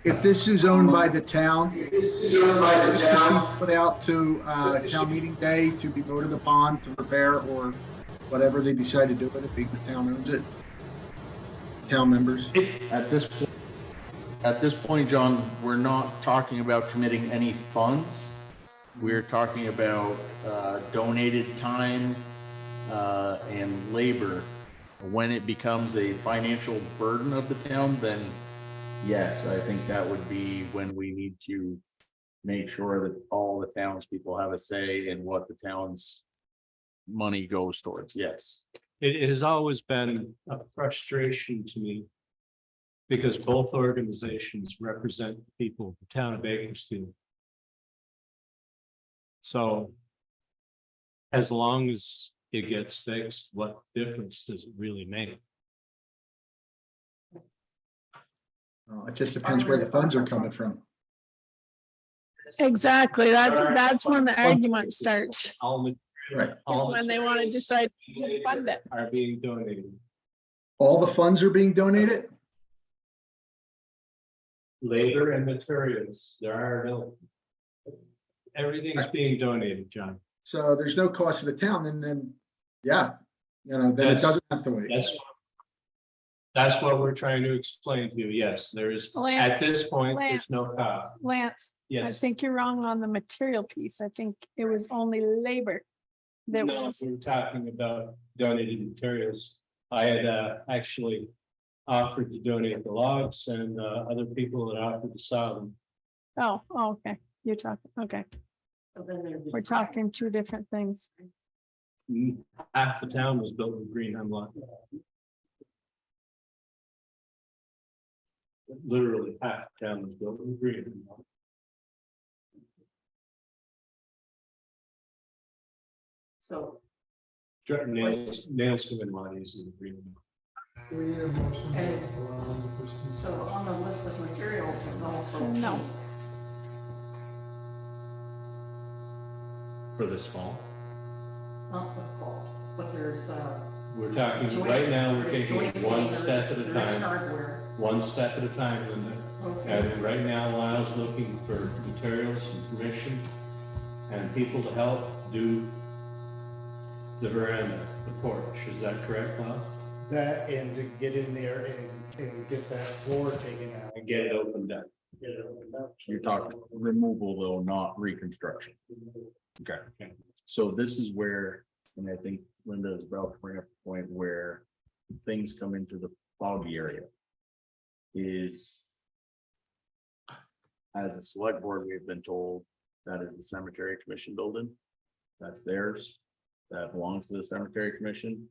if this is owned by the town, this should be put out to town meeting day to be voted upon to repair or whatever they decide to do with it, being the town owns it. Town members. that. At this point, John, we're not talking about committing any funds. We're talking about donated time and labor. When it becomes a financial burden of the town, then yes, I think that would be when we need to make sure that all the townspeople have a say in what the town's money goes towards. Yes. It has always been a frustration to me because both organizations represent the people of the town of Bakersfield. So as long as it gets fixed, what difference does it really make? It just depends where the funds are coming from. Exactly. That's when the argument starts. All Right. Is when they want to decide to fund it. are being donated. All the funds are being donated? Labor and materials, there are no. Everything's being donated, John. So there's no cost to the town, and then, yeah, then it That's- doesn't have to wait. That's, That's what we're trying to explain to you. Yes, there is, at Lance, this point, Lance. there's no cost. Lance, I Yes. think you're wrong on the material piece. I think it was only labor that No, was, we're talking about donated materials. I had actually offered to donate the logs and other people that offered to saw them. oh, okay, you're talking, okay. So then there's. We're talking two different things. Half the town was built with green hemlock. Literally half the town was built with green hemlock. So, Nails come in a lot easier than green hemlock. so on the list of materials is also. No. paint. For this fall. Not the fall, but there's, We're talking, joist- right now, we're there's taking it joist one hangers, step at a there's time, hardware. one step at a time, Linda. Okay, And right now, Lyle's looking for materials and permission and people to help do the veranda, the porch. Is that correct, Lyle? That and to get in there and get that floor taken out. And get it opened up. You're talking removal though, not reconstruction. Okay, so this is where, and I think Linda is about to bring up a point where things come into the foggy area. Is. As a select board, we've been told that is the cemetery commission building. That's theirs. That belongs to the cemetery commission.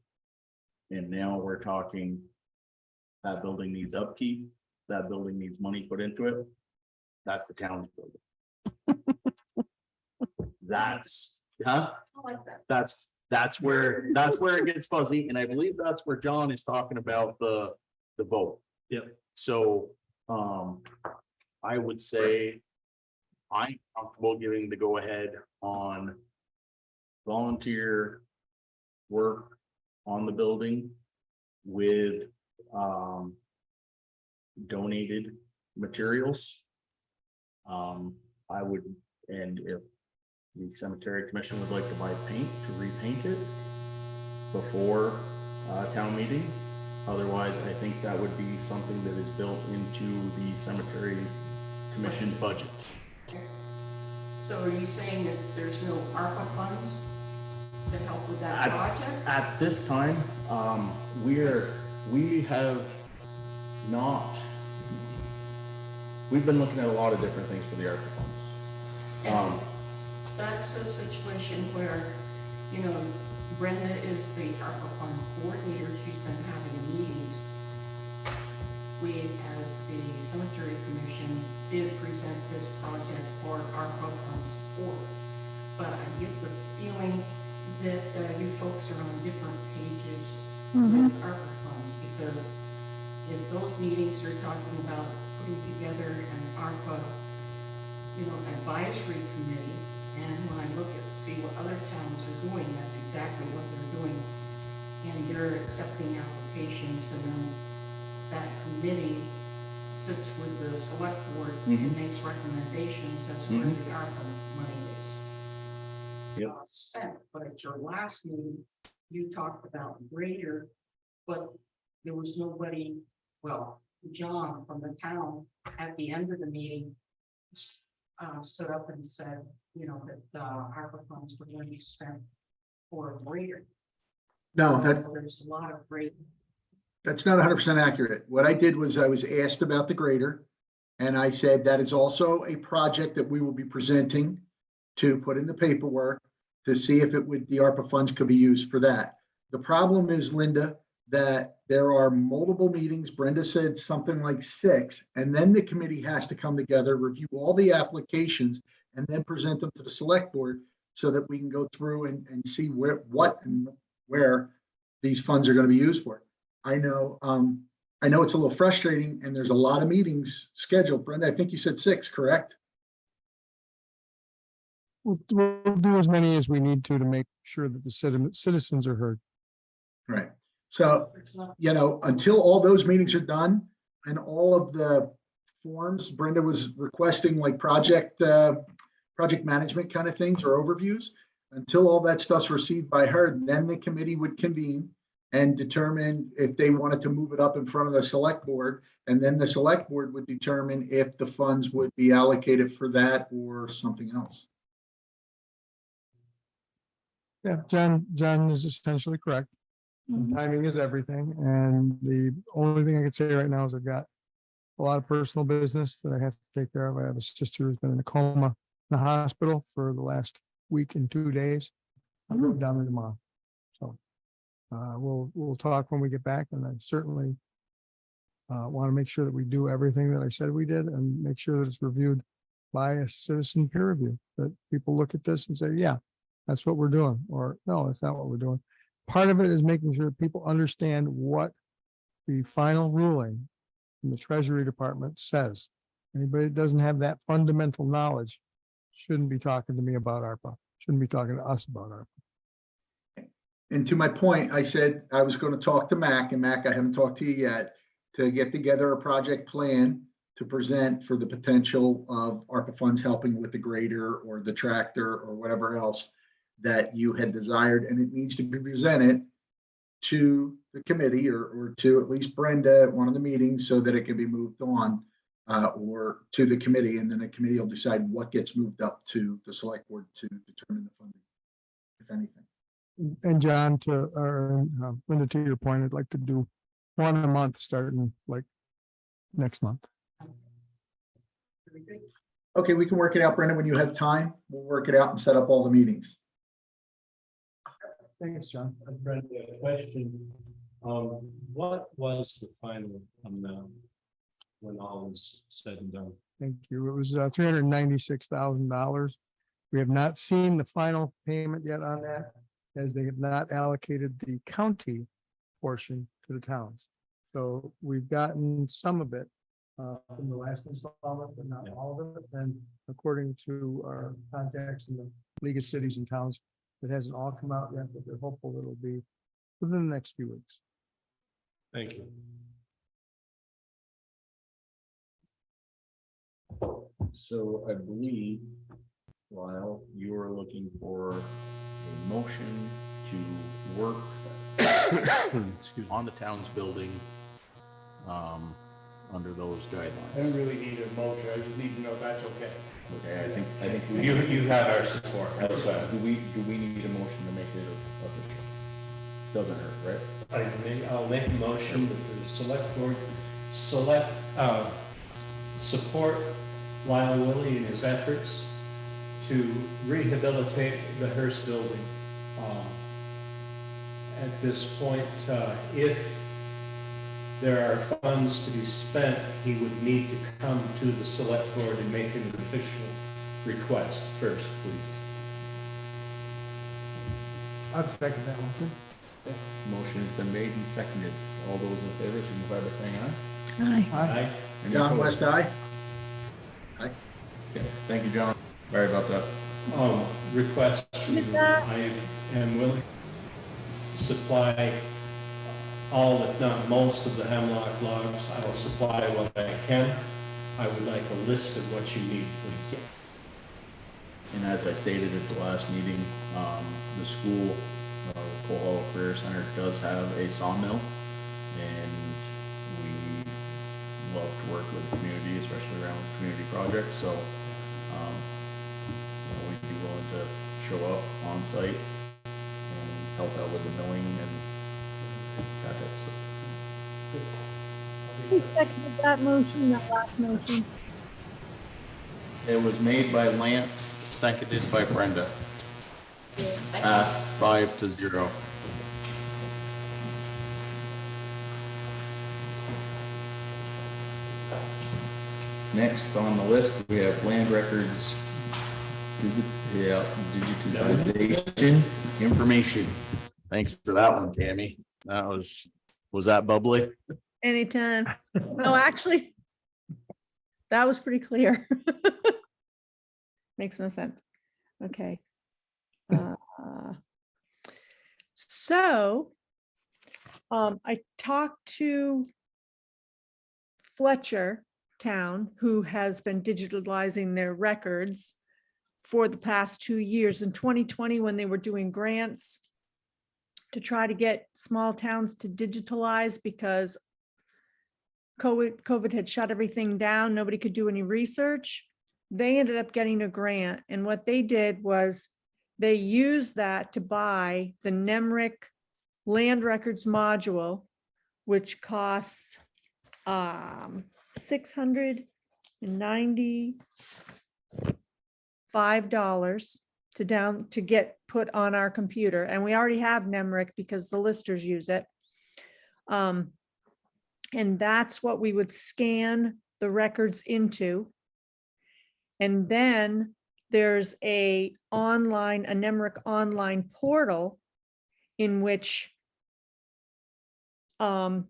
And now we're talking. That building needs upkeep. That building needs money put into it. That's the town's building. That's, huh? I like that. That's where it gets fuzzy, and I believe that's where John is talking about the vote. Yep. So, I would say I'm comfortable giving the go ahead on volunteer work on the building with, donated materials. I would, and if the cemetery commission would like to buy paint to repaint it before town meeting. Otherwise, I think that would be something that is built into the cemetery commission budget. So are you saying that there's no ARPA funds to help with that project? At this time, we have not. We've been looking at a lot of different things for the ARPA funds. That's a situation where, you know, Brenda is the ARPA fund coordinator. She's been having meetings. We, as the cemetery commission, did present this project for ARPA fund support. But I get the feeling that you folks are on different pages with ARPA funds, because if those meetings are talking about putting together an ARPA, you know, advisory committee, and when I look at, see what other towns are doing, that's exactly what they're doing. And they're accepting applications, and then that committee sits with the select board and makes recommendations. That's where the ARPA money is spent. But at your last meeting, you talked about grader, but there was nobody, well, John from the town at the end of the meeting stood up and said, you know, that ARPA funds were going to be spent for a grader. No, So there's a lot of great. that's not 100% accurate. What I did was I was asked about the grader, and I said that is also a project that we will be presenting to put in the paperwork to see if it would, the ARPA funds could be used for that. The problem is, Linda, that there are multiple meetings. Brenda said something like 6, and then the committee has to come together, review all the applications, and then present them to the select board so that we can go through and see what and where these funds are going to be used for. I know it's a little frustrating, and there's a lot of meetings scheduled. Brenda, I think you said 6, correct? We'll do as many as we need to make sure that the citizens are heard. Right. So, you know, until all those meetings are done and all of the forms, Brenda was requesting like project management kind of things or overviews. Until all that stuff's received by her, then the committee would convene and determine if they wanted to move it up in front of the select board. And then the select board would determine if the funds would be allocated for that or something else. Yeah, John is essentially correct. And timing is everything. And the only thing I can say right now is I've got a lot of personal business that I have to take care of. I have a sister who's been in a coma in the hospital for the last week and 2 days. I'll go down there tomorrow. So we'll talk when we get back, and I certainly want to make sure that we do everything that I said we did and make sure that it's reviewed by a citizen peer review, that people look at this and say, yeah, that's what we're doing, or no, that's not what we're doing. Part of it is making sure that people understand what the final ruling from the Treasury Department says. Anybody that doesn't have that fundamental knowledge shouldn't be talking to me about ARPA, shouldn't be talking to us about ARPA. And to my point, I said I was going to talk to Mac, and Mac, I haven't talked to you yet, to get together a project plan to present for the potential of ARPA funds helping with the grader or the tractor or whatever else that you had desired. And it needs to be presented to the committee or to at least Brenda at one of the meetings so that it can be moved on or to the committee. And then the committee will decide what gets moved up to the select board to determine the funding, if anything. And John, or Linda, to your point, I'd like to do one a month starting like next month. Okay, we can work it out, Brenda, when you have time. We'll work it out and set up all the meetings. Thanks, John. Brenda, a question. What was the final amount when all was said and done? Thank you. It was $396,000. We have not seen the final payment yet on that, as they have not allocated the county portion to the towns. So we've gotten some of it in the last installment, but not all of it. And according to our contacts in the League of Cities and Towns, it hasn't all come out yet, but they're hopeful it'll be within the next few weeks. Thank you. So I believe, Lyle, you were looking for a motion to work on the town's building under those I guidelines. don't really need a motion, I just need to know if that's okay. Okay, I think we. You have our support. Do we need a motion to make it official? Doesn't hurt, right? I'll make a motion that the select board support Lyle Willie in his efforts to rehabilitate the Hearst building. At this point, if there are funds to be spent, he would need to come to the select board and make an official request first, please. I'd second that motion. Motion has been made and seconded. All those in favor, signify by saying aye. Aye. Aye. Any John opposed? West, aye. Okay, thank you, John. Sorry about that. Request, I am willing to supply all, if not most, of the hemlock logs. I will supply what I can. I would like a list of what you need, please. And as I stated at the last meeting, the school, Coal Hollow Career Center does have a sawmill, and we love to work with the community, especially around community projects. So, we'd be willing to show up on site and help out with the milling and that type of stuff. Who seconded that motion, that last motion? It was made by Lance, seconded by Brenda. Passed 5-0. Next on the list, we have land records. Digitization information. Thanks for that one, Tammy. That was that bubbly? Anytime. No, actually, that was pretty clear. Makes no sense. Okay. So I talked to Fletcher Town, who has been digitalizing their records for the past 2 years. In 2020, when they were doing grants to try to get small towns to digitalize because COVID had shut everything down. Nobody could do any research. They ended up getting a grant. And what they did was they used that to buy the NEMRIC land records module, which costs $695 to get put on our computer. And we already have NEMRIC because the listers use it. And that's what we would scan the records into. And then there's a NEMRIC online portal in which they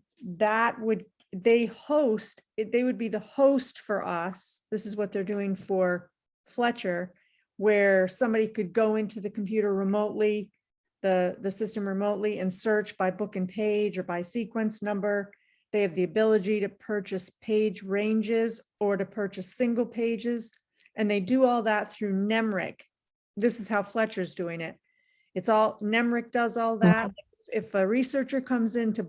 would be the host for us. This is what they're doing for Fletcher, where somebody could go into the computer remotely, the system remotely, and search by book and page or by sequence number. They have the ability to purchase page ranges or to purchase single pages. And they do all that through NEMRIC. This is how Fletcher's doing it. It's all, NEMRIC does all that. If a researcher comes in to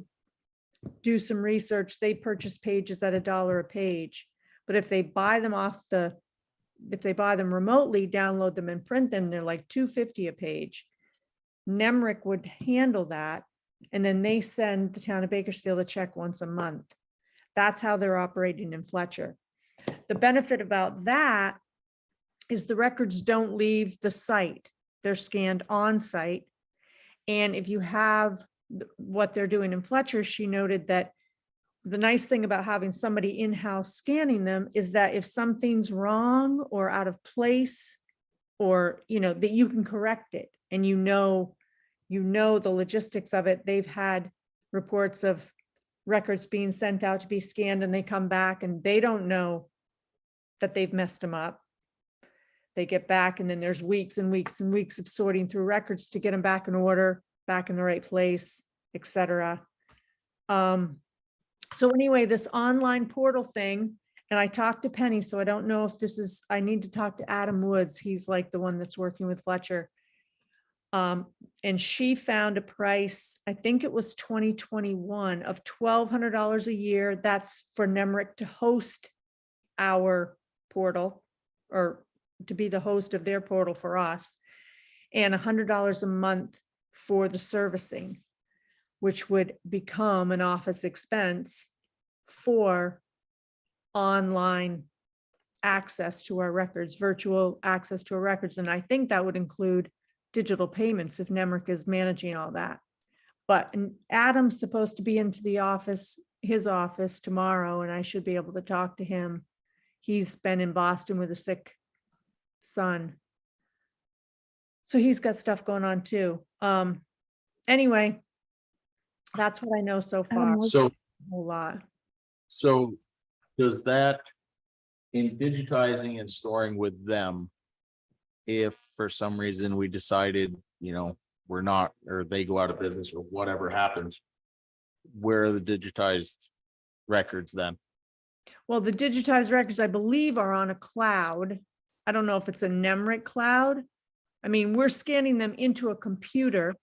do some research, they purchase pages at $1 a page. But if they buy them remotely, download them and print them, they're like $2.50 a page. NEMRIC would handle that. And then they send the town of Bakersfield a check once a month. That's how they're operating in Fletcher. The benefit about that is the records don't leave the site. They're scanned on site. And if you have what they're doing in Fletcher, she noted that the nice thing about having somebody in-house scanning them is that if something's wrong or out of place, or, that you can correct it, and you know the logistics of it. They've had reports of records being sent out to be scanned, and they come back and they don't know that they've messed them up. They get back, and then there's weeks and weeks and weeks of sorting through records to get them back in order, back in the right place, etc. So anyway, this online portal thing, and I talked to Penny, so I don't know if I need to talk to Adam Woods. He's like the one that's working with Fletcher. And she found a price, I think it was 2021, of $1,200 a year. That's for NEMRIC to host our portal, or to be the host of their portal for us, and $100 a month for the servicing, which would become an office expense for online access to our records, virtual access to our records. And I think that would include digital payments if NEMRIC is managing all that. But Adam's supposed to be into his office tomorrow, and I should be able to talk to him. He's been in Boston with a sick son. So he's got stuff going on too. Anyway, that's what I know so far. So, A whole lot. so does that, in digitizing and storing with them, if for some reason we decided, we're not, or they go out of business or whatever happens, where are the digitized records then? Well, the digitized records, I believe, are on a cloud. I don't know if it's a NEMRIC cloud. I mean, we're scanning them into a computer,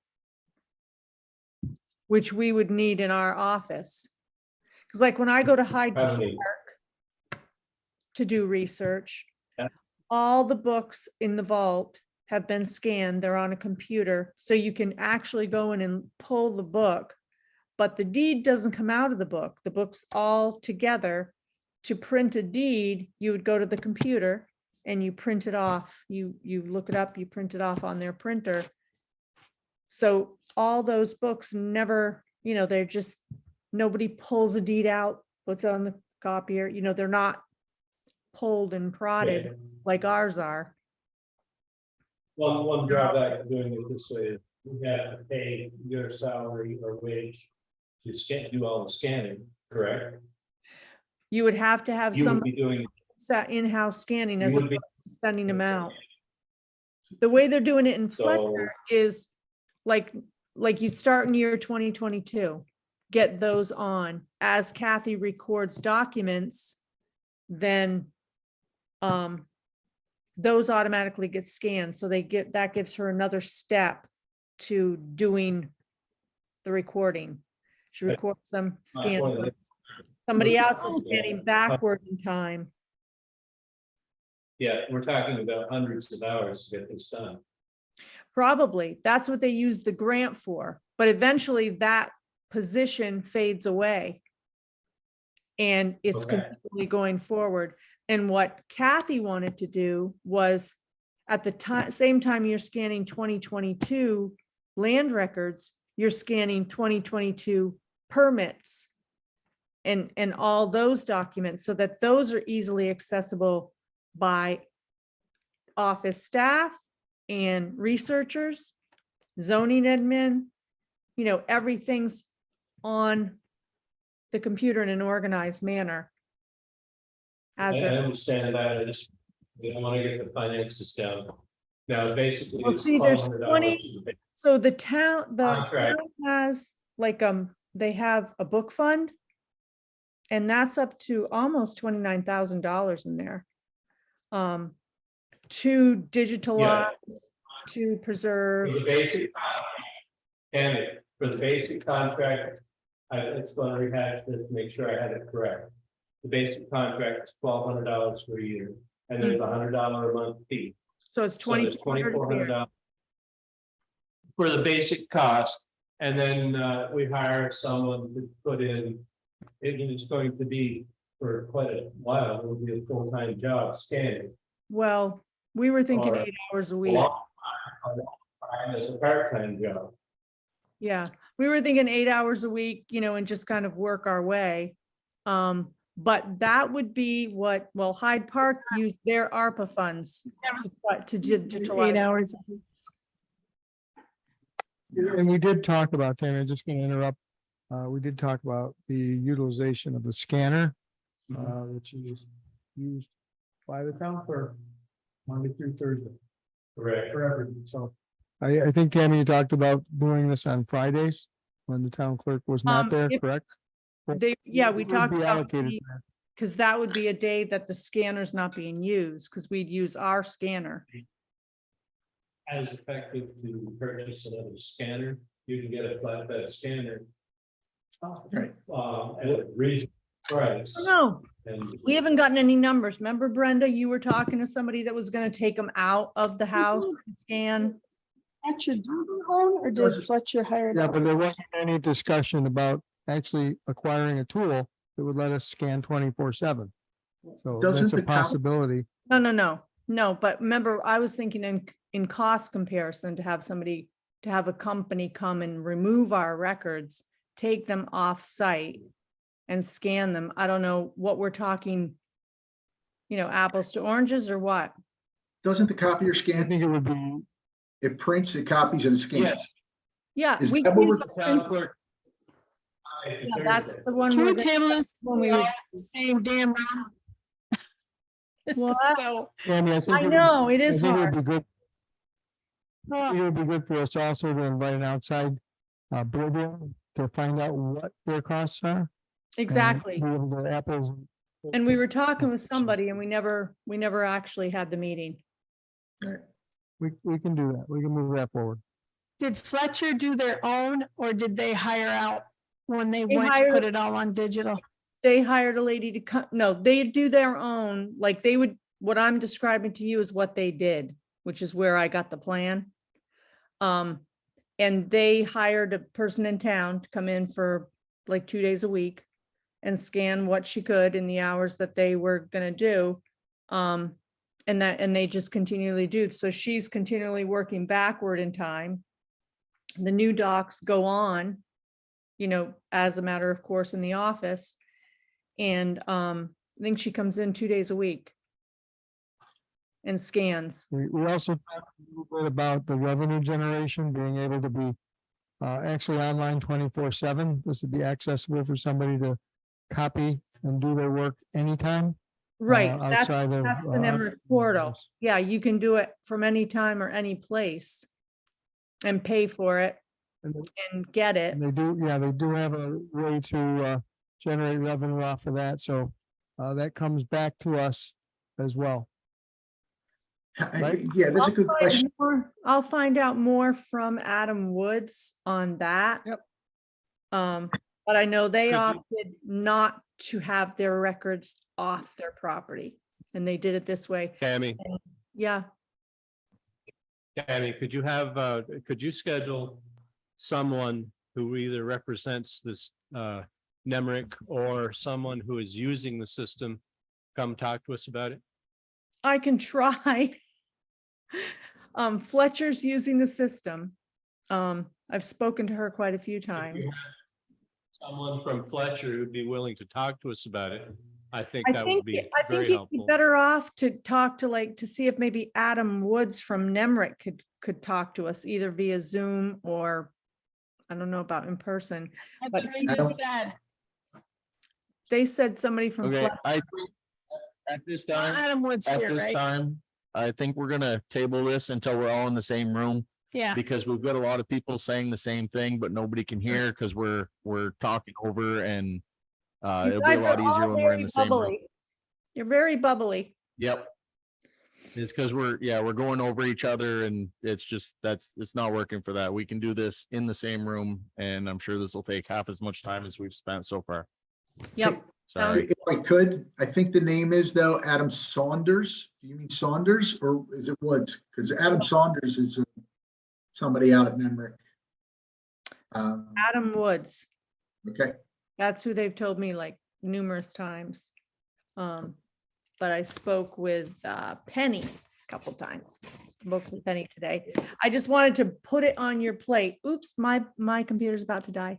which we would need in our office. Because like when I go to Hyde Park to do research, Yeah. all the books in the vault have been scanned. They're on a computer. So you can actually go in and pull the book, but the deed doesn't come out of the book. The book's all together. To print a deed, you would go to the computer and you print it off. You look it up, you print it off on their printer. So all those books never, they're just, nobody pulls a deed out, puts it on the copier, they're not pulled and prodded like ours are. One drawback of doing it this way, is you have to pay your salary or wage to do all the scanning, correct? You would have to have You would some be doing, in-house scanning you as would opposed be, to sending them out. The way they're doing it in So- Fletcher is like you'd start in year 2022, get those on. As Kathy records documents, then those automatically get scanned. So that gives her another step to doing the recording. She Right. records them, Not scans one of them. the- Somebody else is Yeah. scanning backward in time. Yeah, we're talking about hundreds of hours to get this done. Probably, that's what they use the grant for, but eventually that position fades away. And it's Okay. continually going forward. And what Kathy wanted to do was at the time, same time you're scanning 2022 land records, you're scanning 2022 permits and all those documents so that those are easily accessible by office staff and researchers, zoning admin, everything's on the computer in an organized manner. I As a, understand that, I just, we don't want to get the finances down. Now, basically. well, it's see, there's $1,200 20, so the town Contract. has like, they have a book fund. And that's up to almost $29,000 in there. To digitalize, to preserve. For the basic, and for the basic contract, it's going to rehash this, make sure I had it correct. The basic contract is $1,200 per year, and there's $100 a month fee. So it's So there's $2,400 for the basic cost, and then we hire someone to put in. It is going to be for quite a while. It will be a full-time job scanning. Well, we were thinking Or 8 hours a week. As a part-time job. Yeah, we were thinking 8 hours a week, and just kind of work our way. But that would be what, well, Hyde Park used their ARPA funds to digitalize. 8 hours. And we did talk about, Tammy, I'm just gonna interrupt. We did talk about the utilization of the scanner, which is used by the town for Monday through Thursday. Correct. For everything. So I think, Tammy, you talked about doing this on Fridays when the town clerk was not there, if correct? Yeah, we It would talked be about, allocated for that. because that would be a day that the scanner's not being used, because we'd use our scanner. As effective to purchase another scanner, you can get a flatbed scanner. Right. At a reasonable price. No, And we haven't gotten any numbers. Remember, Brenda, you were talking to somebody that was gonna take them out of the house and scan. Fletcher do their own, or did Fletcher hire? it Yeah, out? but there wasn't any discussion about actually acquiring a tool that would let us scan 24/7. So Doesn't that's the a town- possibility. No, but remember, I was thinking in cost comparison to have somebody, to have a company come and remove our records, take them off site and scan them. I don't know what we're talking, apples to oranges or what? Doesn't the copier I scan, think it would be, it prints, it copies and scans? yes, Yeah, Is we that can what use we're- the town print- clerk. yeah, that's the one. Can we're we gonna- table this when we we were- all have the same damn room? This is What? so. Tammy, I think. I it would- know, it I is think it hard. would be good. I think it would be good for us also to invite an outside bid in to find out what their costs are. and Exactly. be able to apples. And we were talking with somebody and we never actually had the meeting. We can do that. We can move that forward. Did Fletcher do their own, or did they hire out when they They went to hired- put it all on digital? They hired a lady to come, no, they do their own, like they would, what I'm describing to you is what they did, which is where I got the plan. And they hired a person in town to come in for like 2 days a week and scan what she could in the hours that they were gonna do. And they just continually do. So she's continually working backward in time. The new docs go on, as a matter of course in the office. And I think she comes in 2 days a week and scans. We also talked a little bit about the revenue generation being able to be actually online 24/7. This would be accessible for somebody to copy and do their work anytime. Right, outside of, that's the Nemrick portal. Yeah, you can do it from any time or any place and pay for it And and get it. And they do have a way to generate revenue off of that, so that comes back to us as well. Right. Yeah, that's a good question. I'll find out more from Adam Woods on that. Yep. But I know they Could you- opted not to have their records off their property, and they did it this way. Tammy, Yeah, Tammy, could you schedule someone who either represents this, Nemrick or someone who is using the system, come talk to us about it? I can try. Fletcher's using the system. I've spoken to her quite a few times. Someone from Fletcher who'd be willing to talk to us about it. I think I that would think, be I think very you'd be helpful. better off to talk to to see if maybe Adam Woods from Nemrick could talk to us either via Zoom or I don't know about in person. That's what he just said. They said somebody from Okay, Fletcher. I, at this time, Adam Woods at here, this right? time, I think we're gonna table this until we're all in the same room. Yeah. Because we've got a lot of people saying the same thing, but nobody can hear because we're talking over and You it'll be a guys are lot easier all when we're in very the same room. bubbly. You're very bubbly. Yep. It's because we're going over each other and it's just, it's not working for that. We can do this in the same room and I'm sure this will take half as much time as we've spent so far. Yep. Sorry. If I could, I think the name is though, Adam Saunders. Do you mean Saunders or is it Woods? Because Adam Saunders is somebody out at Nemrick. Adam Woods. Okay, That's who they've told me like numerous times. But I spoke with Penny a couple times. Spoke with Penny today. I just wanted to put it on your plate. Oops, my computer's about to die.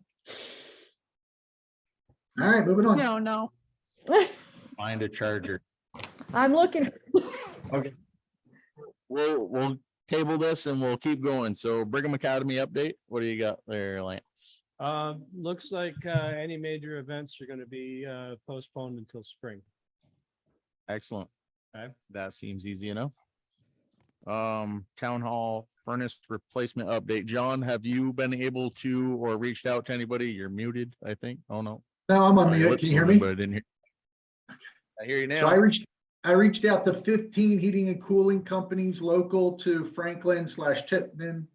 all right, moving on. No. Find a charger. I'm looking. We'll table this and we'll keep going. So Brigham Academy update. What do you got there, Lance? Looks like, any major events are gonna be, postponed until spring. Excellent. Okay. That seems easy enough. Town hall furnace replacement update. John, have you been able to or reached out to anybody? You're muted, I think. Oh, no. No, I'm on Sorry, mute. lips Can you hear moving, me? But I didn't hear. I hear you So now. I reached out to 15 heating and cooling companies local to Franklin/Tittman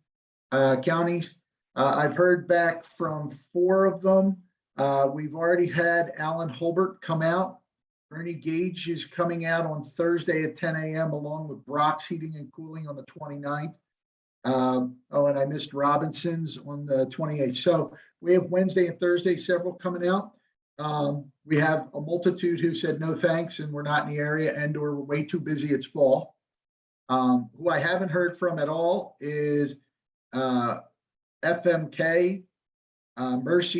counties. I've heard back from 4 of them. We've already had Alan Holbert come out. Bernie Gage is coming out on Thursday at 10 a.m. along with Brock's Heating and Cooling on the 29th. And I missed Robinson's on the 28th. So we have Wednesday and Thursday, several coming out. We have a multitude who said no thanks and we're not in the area and or we're way too busy, it's fall. Who I haven't heard from at all is FMK,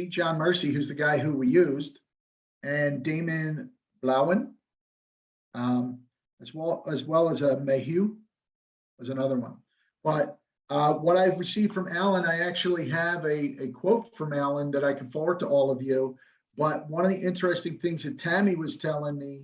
John Mercy, who's the guy who we used, and Damon Blauen, as well as Mayhew was another one. But what I've received from Alan, I actually have a quote from Alan that I can forward to all of you. But one of the interesting things that Tammy was telling me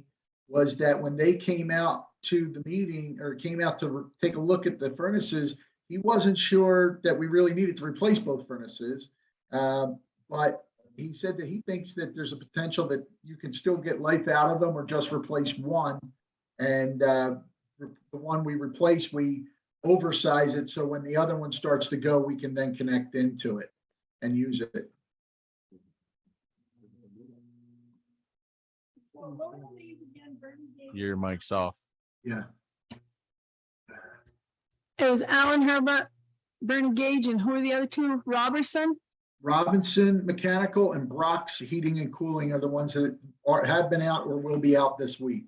was that when they came out to the meeting or came out to take a look at the furnaces, he wasn't sure that we really needed to replace both furnaces. But he said that he thinks that there's a potential that you can still get life out of them or just replace one. And the one we replace, we oversize it. So when the other one starts to go, we can then connect into it and use it. Your mic's off. Yeah. It was Alan Herbert, Bernie Gage, and who are the other 2? Robertson? Robinson Mechanical and Brock's Heating and Cooling are the ones that have been out or will be out this week.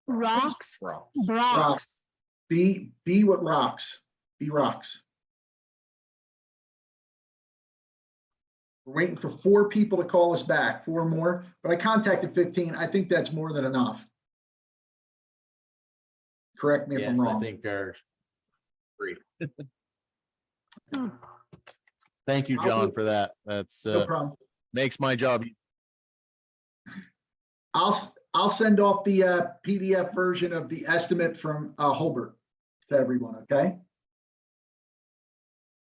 Rocks? Rocks. Brox. Be what rocks. Be rocks. We're waiting for 4 people to call us back, 4 more, but I contacted 15. I think that's more than enough. Correct me if I'm Yes, I wrong. think are free. Thank you, John, for that. That's No problem. makes my job. I'll send off the PDF version of the estimate from Holbert to everyone, okay?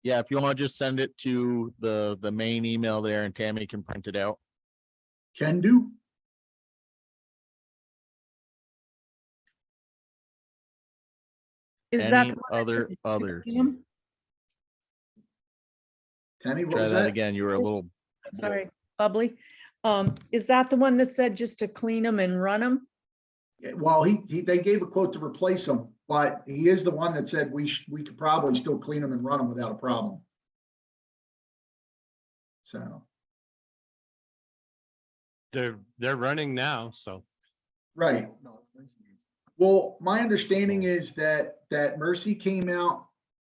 Yeah, if you want to just send it to the main email there and Tammy can print it out. Can do. Is that Any the one that's other in other? Museum? Tammy, what Try was that that? again. You were a little. Sorry, bubbly. Is that the one that said just to clean them and run them? Yeah, well, they gave a quote to replace them, but he is the one that said we could probably still clean them and run them without a problem. So, They're running now, so. right. Well, my understanding is that Mercy came out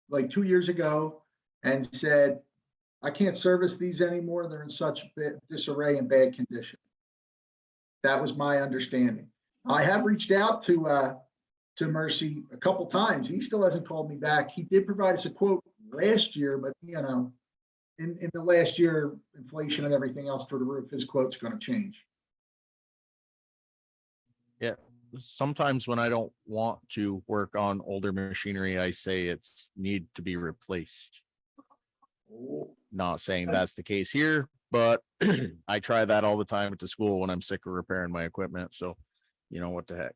like 2 years ago and said, I can't service these anymore. They're in such disarray and bad condition. That was my understanding. I have reached out to Mercy a couple times. He still hasn't called me back. He did provide us a quote last year, but you know, in the last year, inflation and everything else through the roof, his quote's going to change. Sometimes when I don't want to work on older machinery, I say it's need to be replaced. Not saying that's the case here, but I try that all the time at the school when I'm sick of repairing my equipment. So, you know, what the heck?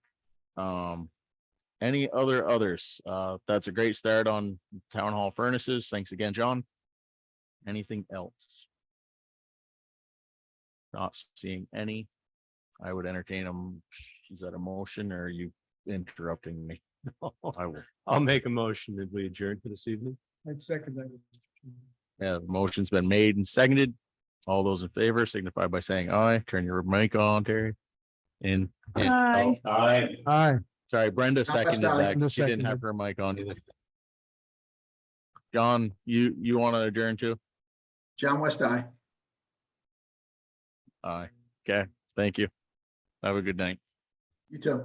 Any others? That's a great start on town hall furnaces. Thanks again, John. Anything else? Not seeing any. I would entertain them. Is that a motion or are you interrupting me? I will. I'll make a motion that we adjourn for this evening. I'd second that. Yeah, the motion's been made and seconded. All those in favor signify by saying aye. Turn your mic on, Terry. And Aye. Aye. sorry, Brenda seconded that. Brenda She didn't have seconded. her mic on either. John, you want to adjourn too? John West, aye. Aye. Okay, thank you. Have a good night. You too.